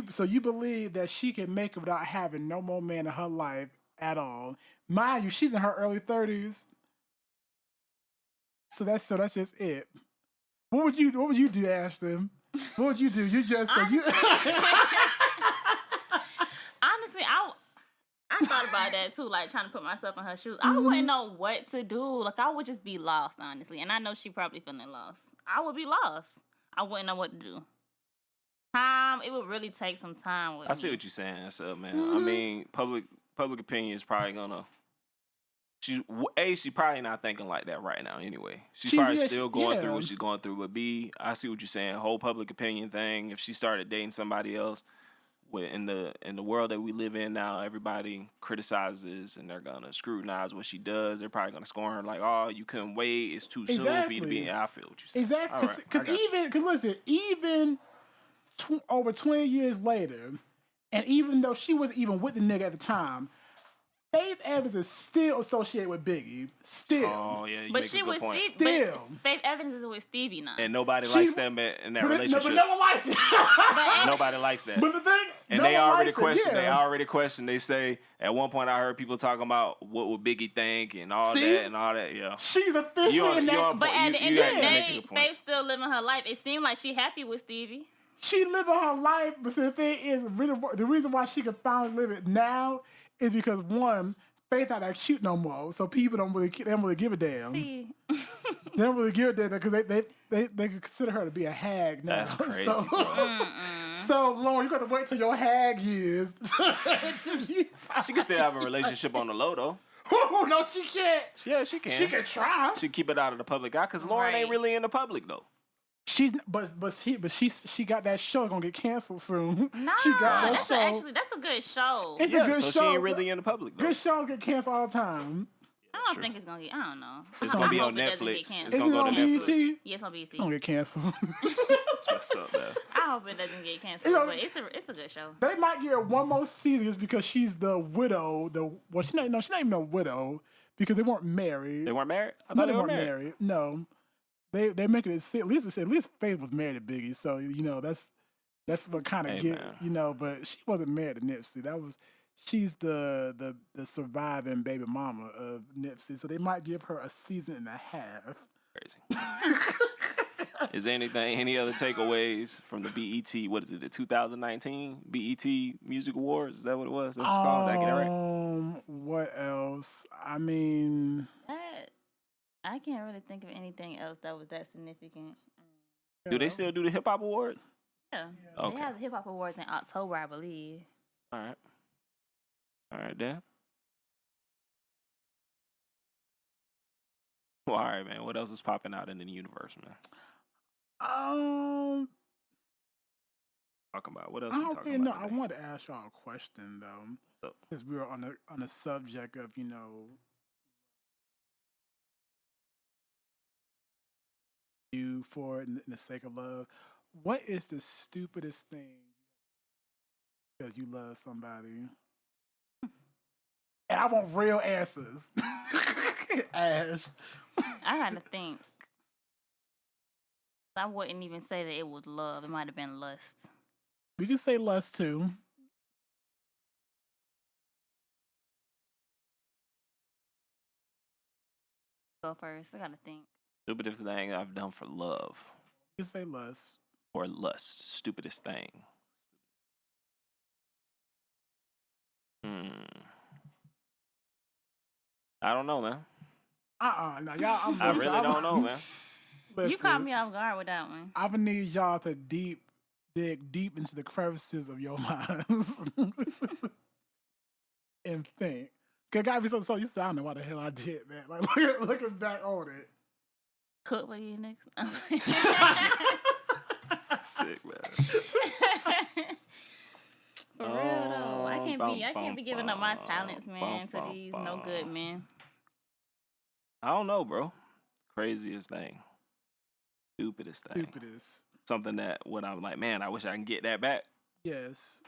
So you believe that she can make it without having no more man in her life at all? Mind you, she's in her early 30s. So that's just it. What would you do, Ashton? What would you do? You just Honestly, I thought about that too, like trying to put myself in her shoes. I wouldn't know what to do. Like I would just be lost, honestly. And I know she probably feeling lost. I would be lost. I wouldn't know what to do. It would really take some time with I see what you're saying, so man. I mean, public opinion is probably gonna. She's probably not thinking like that right now. Anyway, she's probably still going through what she's going through. But B, I see what you're saying. Whole public opinion thing. If she started dating somebody else, in the world that we live in now, everybody criticizes and they're gonna scrutinize what she does. They're probably gonna scorn her like, "Oh, you couldn't wait. It's too soon for you to be." I feel what you're saying. Exactly, because even over 20 years later, and even though she wasn't even with the nigga at the time, Faith Evans is still associated with Biggie. Still. Oh yeah, you But make she a good was point. But Faith Evans is with Stevie now. And nobody She- likes them in that relationship. But no one likes it. Nobody likes that. But the thing, And no they one already likes it, question. yeah. They already question. They say at one point I heard people talking about what would Biggie think and all See? that and all that. Yeah. She's officially You on- in you that. on- But at the end you of the got- you make a day, good point. Faith still living her life. It seemed like she happy with Stevie. She living her life, but the thing is, really, the reason why she can finally live it now is because one, Faith not that cute no more, so people don't really give a damn. See, They don't really give a damn because they consider her to be a hag now. That's crazy, So, bro. so Lauren, you got to wait till your hag years. She can still have a relationship on the low though. Oh, no, she can't. Yeah, she can. She can try. She keep it out of the public eye because Lauren ain't Right. really in the public though. She got that show gonna get canceled soon. nah, She got that that's show. that's a good show. It's Yeah, a good so show. she ain't really in the public though. Good shows get canceled all the time. I don't true. think it's gonna get. I don't know. It's I gonna be hope on it doesn't Netflix. get It's canceled. Is gonna it go to on Netflix. BET? Yeah, it's on BET. It's gonna get canceled. It's messed up, man. I hope it doesn't get canceled, You know- but it's a good show. They might give her one more season just because she's the widow. She's not even a widow because they weren't married. They weren't married. I No, thought they they were weren't married. married. No, they're making it. At least Faith was married to Biggie, so that's what kind of Hey, get man. But she wasn't married to Nipsey. She's the surviving baby mama of Nipsey, so they might give her a season and a half. Crazy. Is there any other takeaways from the BET? What is it? The 2019 BET Music Awards? Is that what it was? That's called. Did I get it right? What else? I mean, I can't really think of anything else that was that significant. Do they still do the Hip Hop Award? Yeah, Okay. they have the Hip Hop Awards in October, I believe. All right. All right, then. Well, all right, man. What else is popping out in the universe, man? Talking about what else? I we don't talking really know. about I today? wanted to ask y'all a question though, So- since we were on the subject of you for in the sake of love. What is the stupidest thing because you love somebody? And I want real answers. Ash. I gotta think. I wouldn't even say that it was love. It might have been lust. We can say lust too. Go first. I gotta think. Stupidest thing I've done for love We can say lust. or lust. Stupidest thing. I don't know, man. No, y'all. I really don't know, man. You caught me off guard with that one. I would need y'all to dig deep into the crevices of your minds and think. Cause it gotta be so you said, I don't know why the hell I did that. Like looking back on it. Cook with you next. Sick, man. For real though, I can't be giving up my talents, man, to these no good men. I don't know, bro. Craziest thing. Stupidest thing. Stupidest. Something that when I'm like, man, I wish I can get that back. Yes.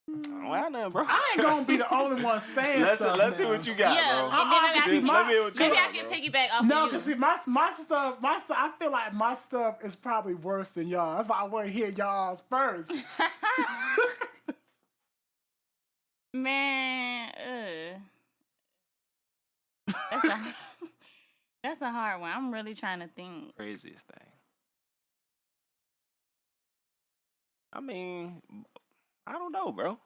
Well, I know, bro. I ain't gonna be the only one saying Let's stuff. see what you got, Yeah, bro. and then I got see, to Let me hear what you maybe got, I can bro. piggyback off No, of cause you. see, my stuff, I feel like my stuff is probably worse than y'all. That's why I want to hear y'all's first. Man, that's a hard one. I'm really trying to think. Craziest thing. I mean, I don't know, bro.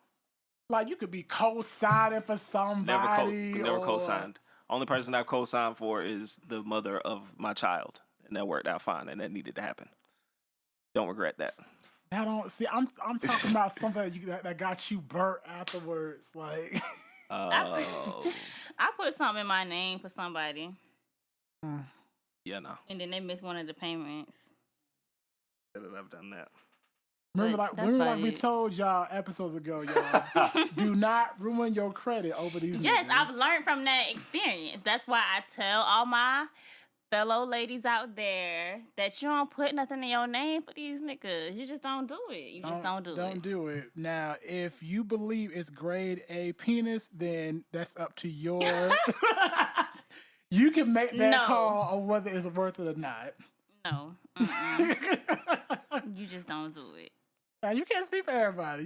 Like you could be co-signing for somebody. Never or- co-signed. Only person I've co-signed for is the mother of my child, and that worked out fine, and that needed to happen. Don't regret that. I don't see. I'm talking about something that got you burnt afterwards. Like, Oh, I put something in my name for somebody, yeah, no. and then they missed one of the payments. I've done that. remember, But that's like about we it. told y'all episodes ago, y'all. Do not ruin your credit over these. Yes, niggas. I've learned from that experience. That's why I tell all my fellow ladies out there that you don't put nothing in your name for these niggas. You just don't do it. You just don't do it. Don't do it. Now, if you believe it's grade A penis, then that's up to your... You can make that call on whether it's worth it or not. No. You just don't do it. Now, you can't speak for everybody.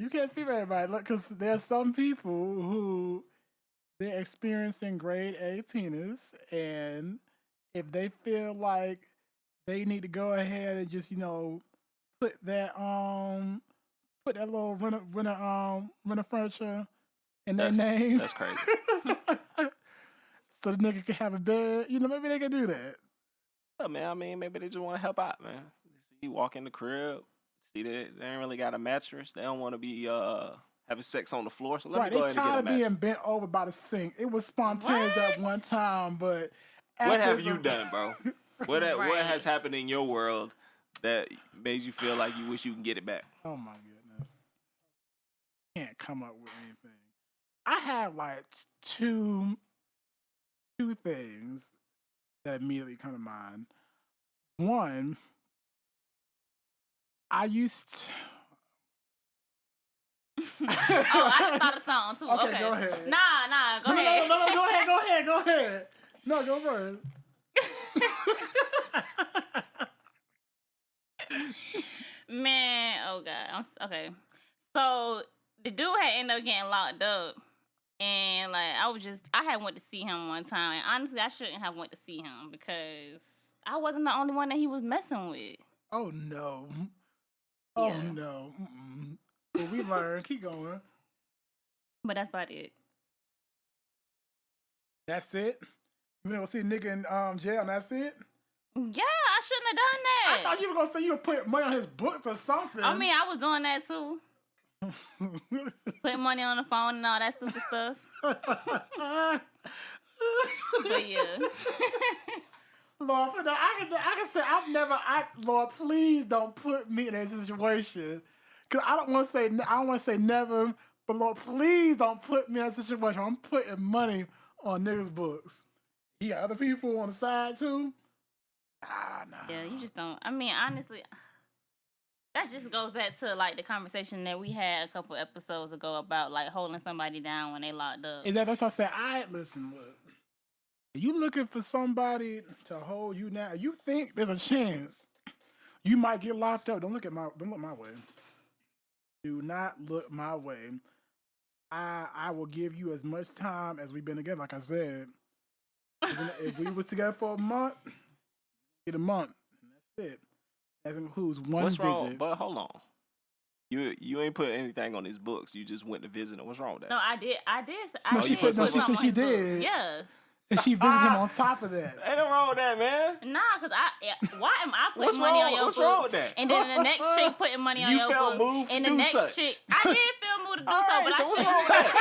Look, because there's some people who they're experiencing grade A penis, and if they feel like they need to go ahead and just, put that little rent furniture in their name. That's crazy. So the nigga can have a bed, maybe they can do that. Yeah, man, I mean, maybe they just want to help out, man. See you walk in the crib, see that they ain't really got a mattress. They don't want to be having sex on the floor, so let me go ahead and get a mattress. They tired of being bent over by the sink. It was spontaneous that one time, but... What have you done, bro? What has happened in your world that made you feel like you wish you can get it back? Oh, my goodness. Can't come up with anything. I have, like, two things that immediately come to mind. One, I used to... I just thought of something too. Okay, go ahead. Nah, go ahead. No, go ahead. No, go first. Man, oh God. Okay. So the dude had ended up getting locked up. And like I had went to see him one time, and honestly I shouldn't have went to see him because I wasn't the only one that he was messing with. Oh no. Oh no. Mm-mm. Well, we learned. Keep going. But that's about it. That's it? You gonna see a nigga in jail and that's it? Yeah, I shouldn't have done that. I thought you were gonna say you would put money on his books or something. I mean, I was doing that too. Putting money on the phone and all that stupid stuff. But yeah. Lord, I can say Lord, please don't put me in that situation. Cause I don't want to say never, but Lord, please don't put me in that situation. I'm putting money on niggas' books. He got other people on the side too. Nah. Yeah, you just don't. I mean, honestly, that just goes back to like the conversation that we had a couple episodes ago about like holding somebody down when they locked up. That's what I said. Listen, look. You looking for somebody to hold you down? You think there's a chance you might get locked up? Don't look my way. Do not look my way. I will give you as much time as we've been together. Like I said, if we was together for a month, get a month, and that's it. That includes one visit. What's wrong? But hold on. You ain't put anything on his books. You just went to visit him. What's wrong with that? No, I did. No, she said she did. Yeah. And she visited him on top of that. Ain't no wrong with that, man. Nah, because why am I putting money on your books? What's wrong with that? And then the next chick putting money on your books. You felt moved to do such. Chick, I did feel moved to do so, but so what's wrong with that?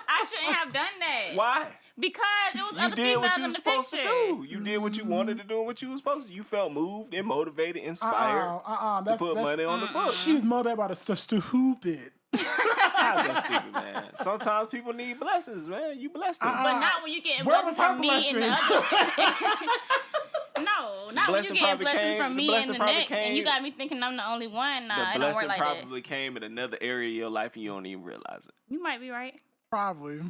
I shouldn't have done that. Why? Because it was other females in the picture. You did what you were supposed to do. You did what you wanted to do and what you were supposed to. You felt moved and motivated, inspired to put money on the book. She was motivated by the stupid. How's that stupid, man? Sometimes people need blessings, man. You blessed them. But not when you get blessings from me and the other. No, not when you get blessings from me and the next. And you got me thinking I'm the only one. Nah, the it don't work like that. blessing probably came in another area of your life and you don't even realize it. You might be right. Probably.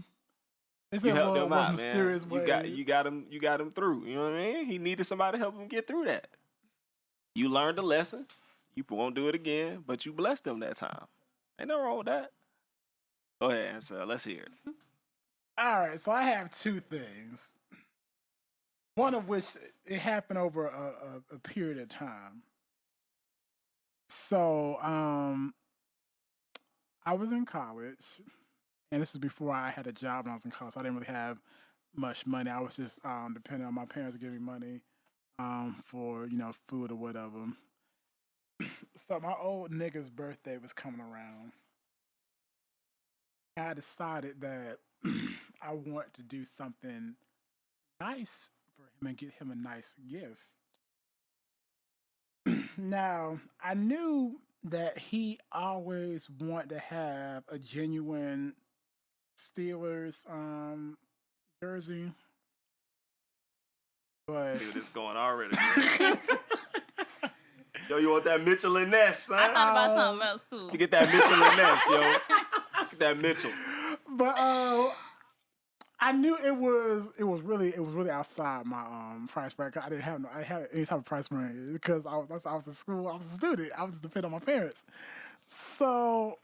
It's you helped him out, mysterious man. You got him through. You know what I mean? He needed somebody to help him get through that. You learned a lesson. You won't do it again, but you blessed him that time. Ain't no wrong with that. Go ahead, answer. Let's hear it. All right, so I have two things. One of which it happened over a period of time. So I was in college, and this is before I had a job when I was in college. So I didn't really have much money. I was just depending on my parents to give me money for food or whatever. So my old nigga's birthday was coming around. I decided that I want to do something nice for him and get him a nice gift. Now, I knew that he always wanted to have a genuine Steelers jersey. But Dude, this going already. Yo, you want that Mitchell and Ness, son? I thought about something else too. You get that Mitchell and Ness, yo. Get that Mitchell. but I knew it was really outside my price bracket. I didn't have any type of price range because I was in school. I was a student. I was just depending on my parents. So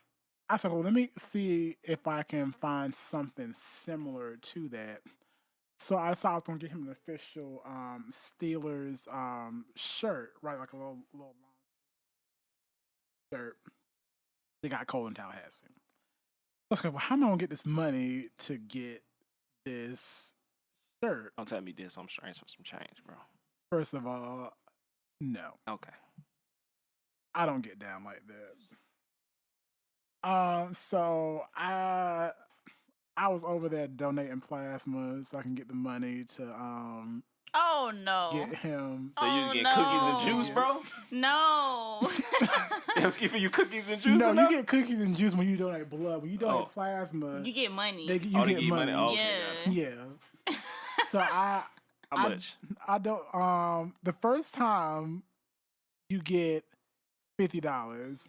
I said, well, let me see if I can find something similar to that. So I decided I was gonna get him an official Steelers shirt, right? Like a little long shirt. They got cold in Tallahassee. I was like, well, how am I gonna get this money to get this shirt? Don't tell me this. I'm strange for some change, bro. First of all, no. Okay. I don't get down like that. So I was over there donating plasma so I can get the money to Oh no. get him. So you was getting cookies and juice, bro? No. They was giving you cookies and juice? No, enough? you get cookies and juice when you donate blood. When you donate plasma, You get money. you They get give you money. Oh, okay, Yeah. Yeah. So How much? I don't. The first time you get $50.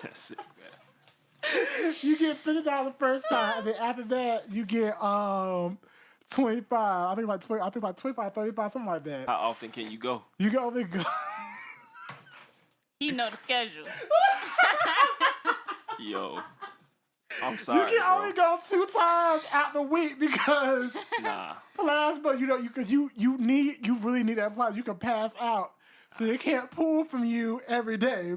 That's it, man. You get $50 the first time, and then after that you get 25. I think like 20. I think like 25, 35, something like that. How often can you go? You can only go. He know the schedule. Yo. I'm sorry, You can bro. only go 2 times out the week because Nah. plasma. You really need that plasma. You can pass out, so they can't pull from you every day.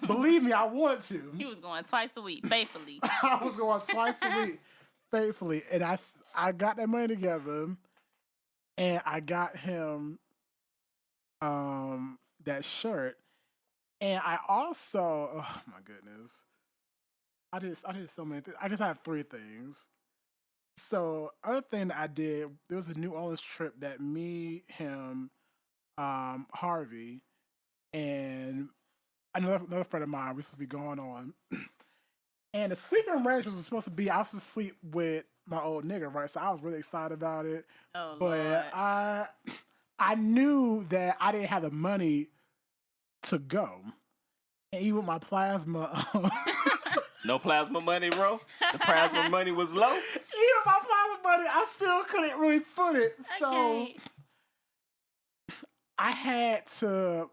Believe me, I want to. He was going twice a week, faithfully. I was going twice a week, faithfully, and I got that money together, and I got him that shirt, and I also, oh my goodness, I did so many things. I guess I have 3 things. So other thing that I did, there was a New Orleans trip that me, him, Harvey, and another friend of mine, we were supposed to be going on. And the sleeping arrangement was supposed to be, I was supposed to sleep with my old nigga, right? So I was really excited about it. Oh, But Lord. I knew that I didn't have the money to go. And even with my plasma, No plasma money, bro? The plasma money was low? even my plasma money, I still couldn't really put it. So Okay. I had to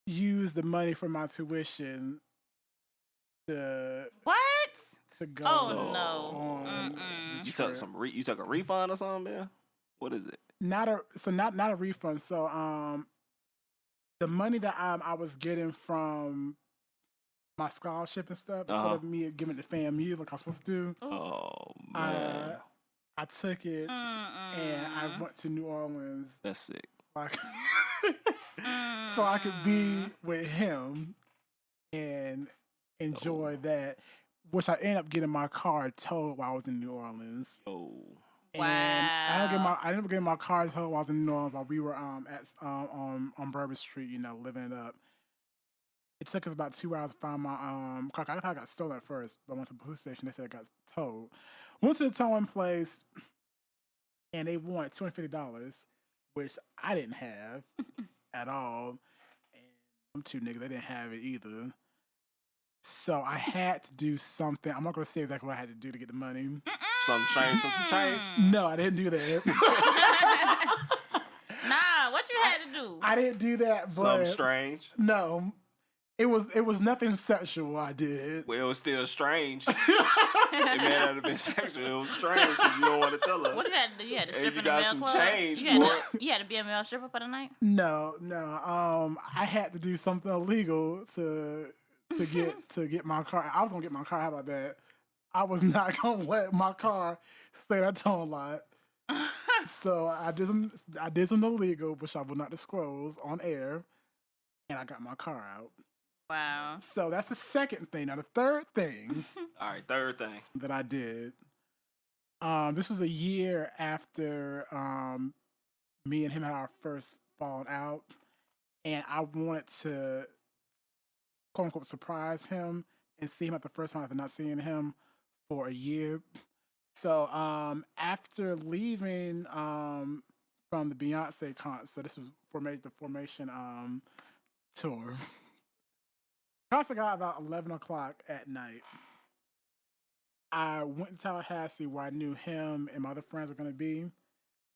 use the money for my tuition to What? go. Oh, So, no. on Mm-mm. the You took trip. some you took a refund or something, man? What is it? Not a refund. So the money that I was getting from my scholarship and stuff, instead of me giving it to FAMU like I was supposed to do, Oh man. I took it and I went to New Orleans That's sick. like so I could be with him and enjoy that. Which I ended up getting my car towed while I was in New Orleans. Oh. And I Wow. ended up getting my car towed while I was in New Orleans while we were on Bourbon Street, living it up. It took us about 2 hours to find my car. I thought I got stolen at first, but I went to the police station. They said it got towed. Went to the towing place, and they wanted $250, which I didn't have at all. And them 2 niggas, they didn't have it either. So I had to do something. I'm not going to say exactly what I had to do to get the money. Some change, some change. No, I didn't do that. Nah, what you had to do? I didn't do that, but Some strange. no. It was nothing sexual I did. Well, it was still strange. It may not have been sexual. It was strange because you don't want to tell us. What you had to do? You had to Hey, strip you in the got male some club? change, You boy. had to be a male stripper for the night? No. I had to do something illegal to get my car. I was gonna get my car. How about that? I was not gonna let my car stay at a towing lot. So I did some illegal, which I will not disclose on air, and I got my car out. Wow. So that's the second thing. Now the third thing All right, third thing. that I did. This was a year after me and him had our first falling out, and I wanted to quote unquote surprise him and see him at the first time after not seeing him for a year. So after leaving from the Beyonce concert, this was the Formation tour. Concert got about 11 o'clock at night. I went to Tallahassee where I knew him and my other friends were going to be.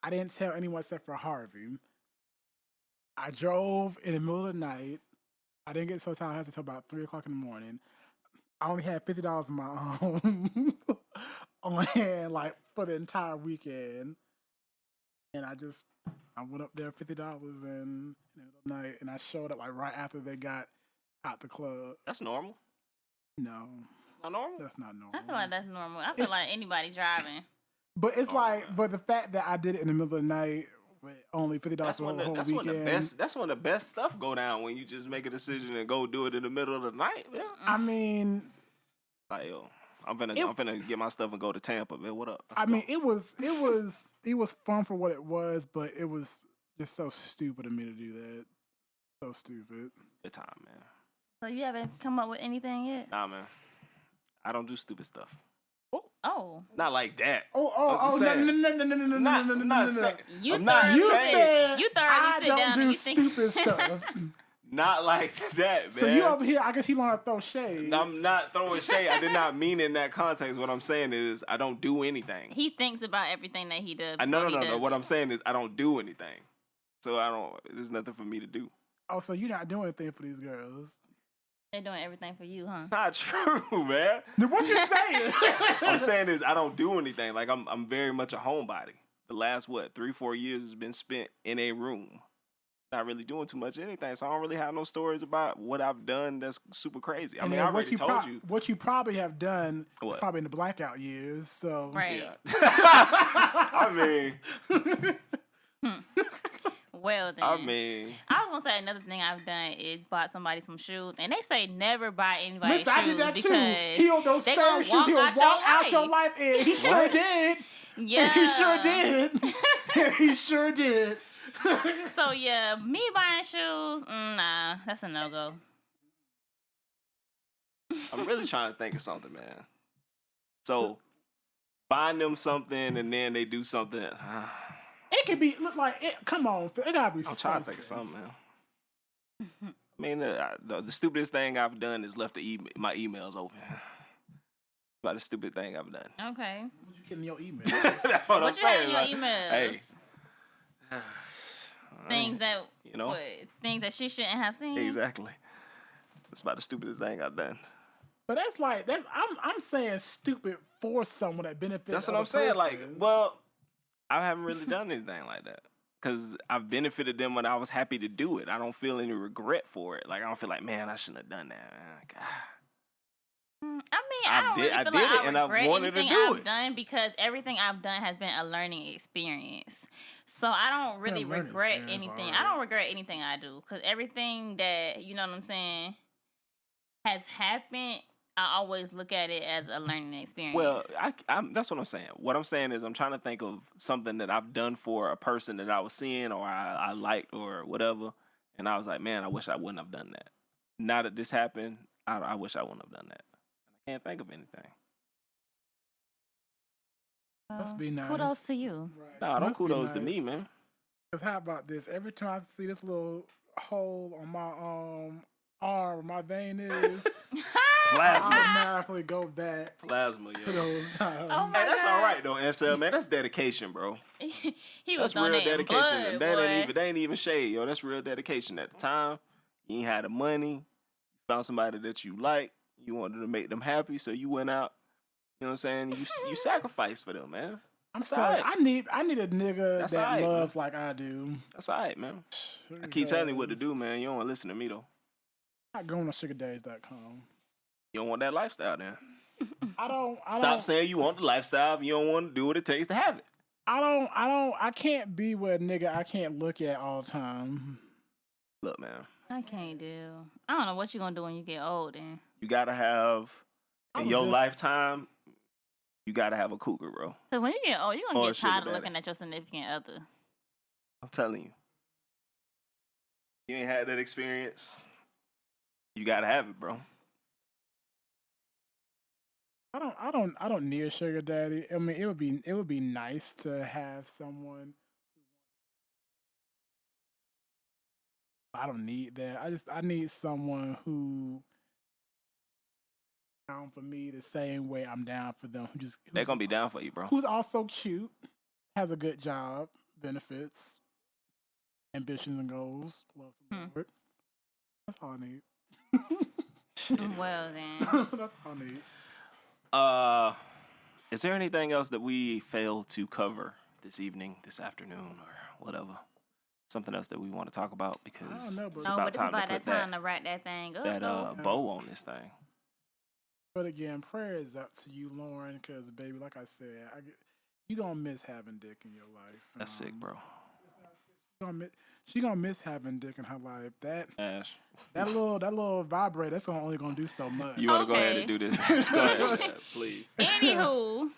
I didn't tell anyone except for Harvey. I drove in the middle of the night. I didn't get to Tallahassee until about 3 o'clock in the morning. I only had $50 in my own on hand, like, for the entire weekend. And I went up there $50 in the night, and I showed up like right after they got out the club. That's normal. No. Not normal? That's not normal. I feel like that's normal. I feel like anybody driving. But it's but the fact that I did it in the middle of the night with only $50 for the whole weekend. That's when the best stuff go down, when you just make a decision and go do it in the middle of the night. Man. I mean, like, yo, I'm finna get my stuff and go to Tampa, man. What up? I mean, it was fun for what it was, but it was just so stupid of me to do that. So stupid. Good time, man. So you haven't come up with anything yet? Nah, man. I don't do stupid stuff. Oh. Not like that. No. You thoroughly sit down and you think stupid stuff. Not like that, man. So you over here, I guess he want to throw shade. I'm not throwing shade. I did not mean in that context. What I'm saying is I don't do anything. He thinks about everything that he does. No. What I'm saying is I don't do anything. So there's nothing for me to do. Oh, so you're not doing anything for these girls. They're doing everything for you, huh? Not true, man. Then what you saying? I'm saying is I don't do anything. Like I'm very much a homebody. The last 3-4 years has been spent in a room. Not really doing too much anything. So I don't really have no stories about what I've done that's super crazy. I mean, I already told you. What you probably have done is probably in the blackout years. So right. Yeah. I mean well then. I was gonna say another thing I've done is bought somebody some shoes, and they say never buy anybody shoes. I did that because too. He on those same shoes. He'll walk out your life, and he sure did. Yeah, he sure did. He sure did. So yeah, me buying shoes, nah, that's a no-go. I'm really trying to think of something, man. So buying them something and then they do something. It could be look like it. Come on, it gotta be. I'm trying to think of something, man. I mean, the stupidest thing I've done is left my emails open. About the stupid thing I've done. Okay. What you get in your email? That's what I'm saying. What you have in your emails? Hey. Things that things that she shouldn't have seen. Exactly. That's about the stupidest thing I've done. But I'm saying stupid for someone that benefits. That's what I'm saying. Like, well, I haven't really done anything like that because I've benefited them when I was happy to do it. I don't feel any regret for it. Like, I don't feel like, man, I shouldn't have done that. Man. God. I don't really feel like I regret anything I've it. done because everything I've done has been a learning experience. So I don't really regret anything. I don't regret anything I do because everything that, you know what I'm saying, has happened, I always look at it as a learning experience. Well, that's what I'm saying. What I'm saying is I'm trying to think of something that I've done for a person that I was seeing or I liked or whatever, and I was like, man, I wish I wouldn't have done that. Now that this happened, I wish I wouldn't have done that. I can't think of anything. Must be nice. Kudos to you. Right. No, don't kudos to me, man. Because how about this? Every time I see this little hole on my arm where my vein is, Plasma. I automatically go back Plasma, to those times. Oh my Hey, that's God. all right, though, SL, man. That's dedication, bro. He was That's real dedication. Blood, That ain't even shade, yo. That's real dedication. At the time, you ain't had the money. You found somebody that you like. You wanted to make them happy, so you went out. You know what I'm saying? You sacrificed for them, man. I'm sorry. I need a nigga That's that all right, loves like I do. That's all right, man. I keep telling you what to do, man. You don't want to listen to me, though. Not going on sugardaddies.com. You don't want that lifestyle, then. I don't. Stop saying you want the lifestyle if you don't want to do what it takes to have it. I can't be with a nigga I can't look at all the time. Look, man. I can't do. I don't know what you're going to do when you get old, then. You got to have, in your lifetime, you got to have a cougar, bro. Because when you get old, you're going to get tired of daddy. looking at your significant other. I'm telling you. You ain't had that experience. You got to have it, bro. I don't need a sugar daddy. I mean, it would be nice to have someone. I don't need that. I need someone who down for me the same way I'm down for them. They're gonna be down for you, bro. Who's also cute, has a good job, benefits, ambitions and goals, loves the Lord. That's all I need. Well then, That's all I need. Is there anything else that we failed to cover this evening, this afternoon, or whatever? Something else that we want to talk about because I don't know, but it's no, about but it's time about to put that time to wrap that thing up. that though. bow on this thing. But again, prayers up to you, Lauren, because baby, like I said, you gonna miss having dick in your life. That's sick, bro. She gonna miss having dick in her life. Ash, That little vibrator, that's only gonna do so much. you want to go ahead Okay. and do this? Just go ahead with that, please. Anywho,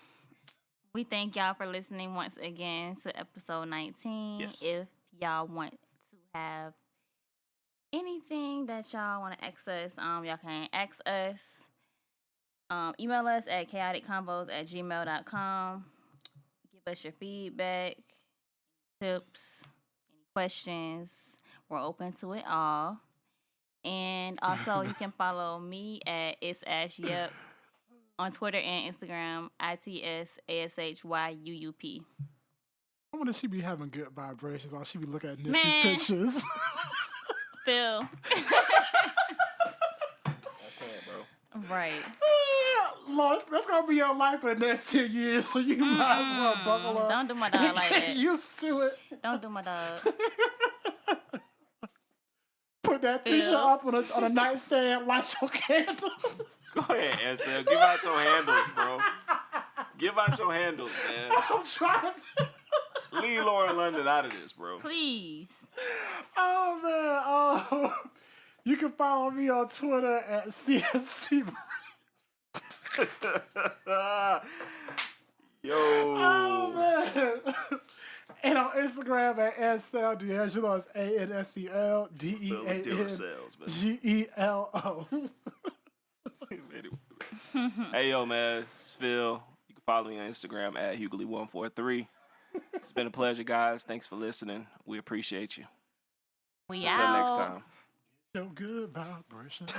we thank y'all for listening once again to episode 19. Yes. If y'all want to have anything that y'all want to ask us, y'all can ask us. Email us at chaoticconvos@gmail.com. Give us your feedback, tips, any questions. We're open to it all. And also, you can follow me at It's Ash Yep on Twitter and Instagram, ITSASHYUUP. I wonder if she be having good vibrations or she be looking at Nipsey's Man. pictures. Phil. Okay, bro. Right. Lord, that's gonna be your life for the next 10 years, so you might as well buckle up. Don't do my dog like Get that. used to it. Don't do my dog. Put that picture Phil. up on a nightstand, light your candles. Go ahead, Ansel. Give out your handles, bro. Give out your handles, man. I'm trying to. Leave Lauren London out of this, bro. Please. Oh man, you can follow me on Twitter at CSC. Yo. Oh man. And on Instagram at Ansel D'Angelo, it's ANSELDEANGELO. Hey, yo, man. It's Phil. You can follow me on Instagram at Hughley143. It's been a pleasure, guys. Thanks for listening. We appreciate you. We Until out. next time. Yo, good vibrations.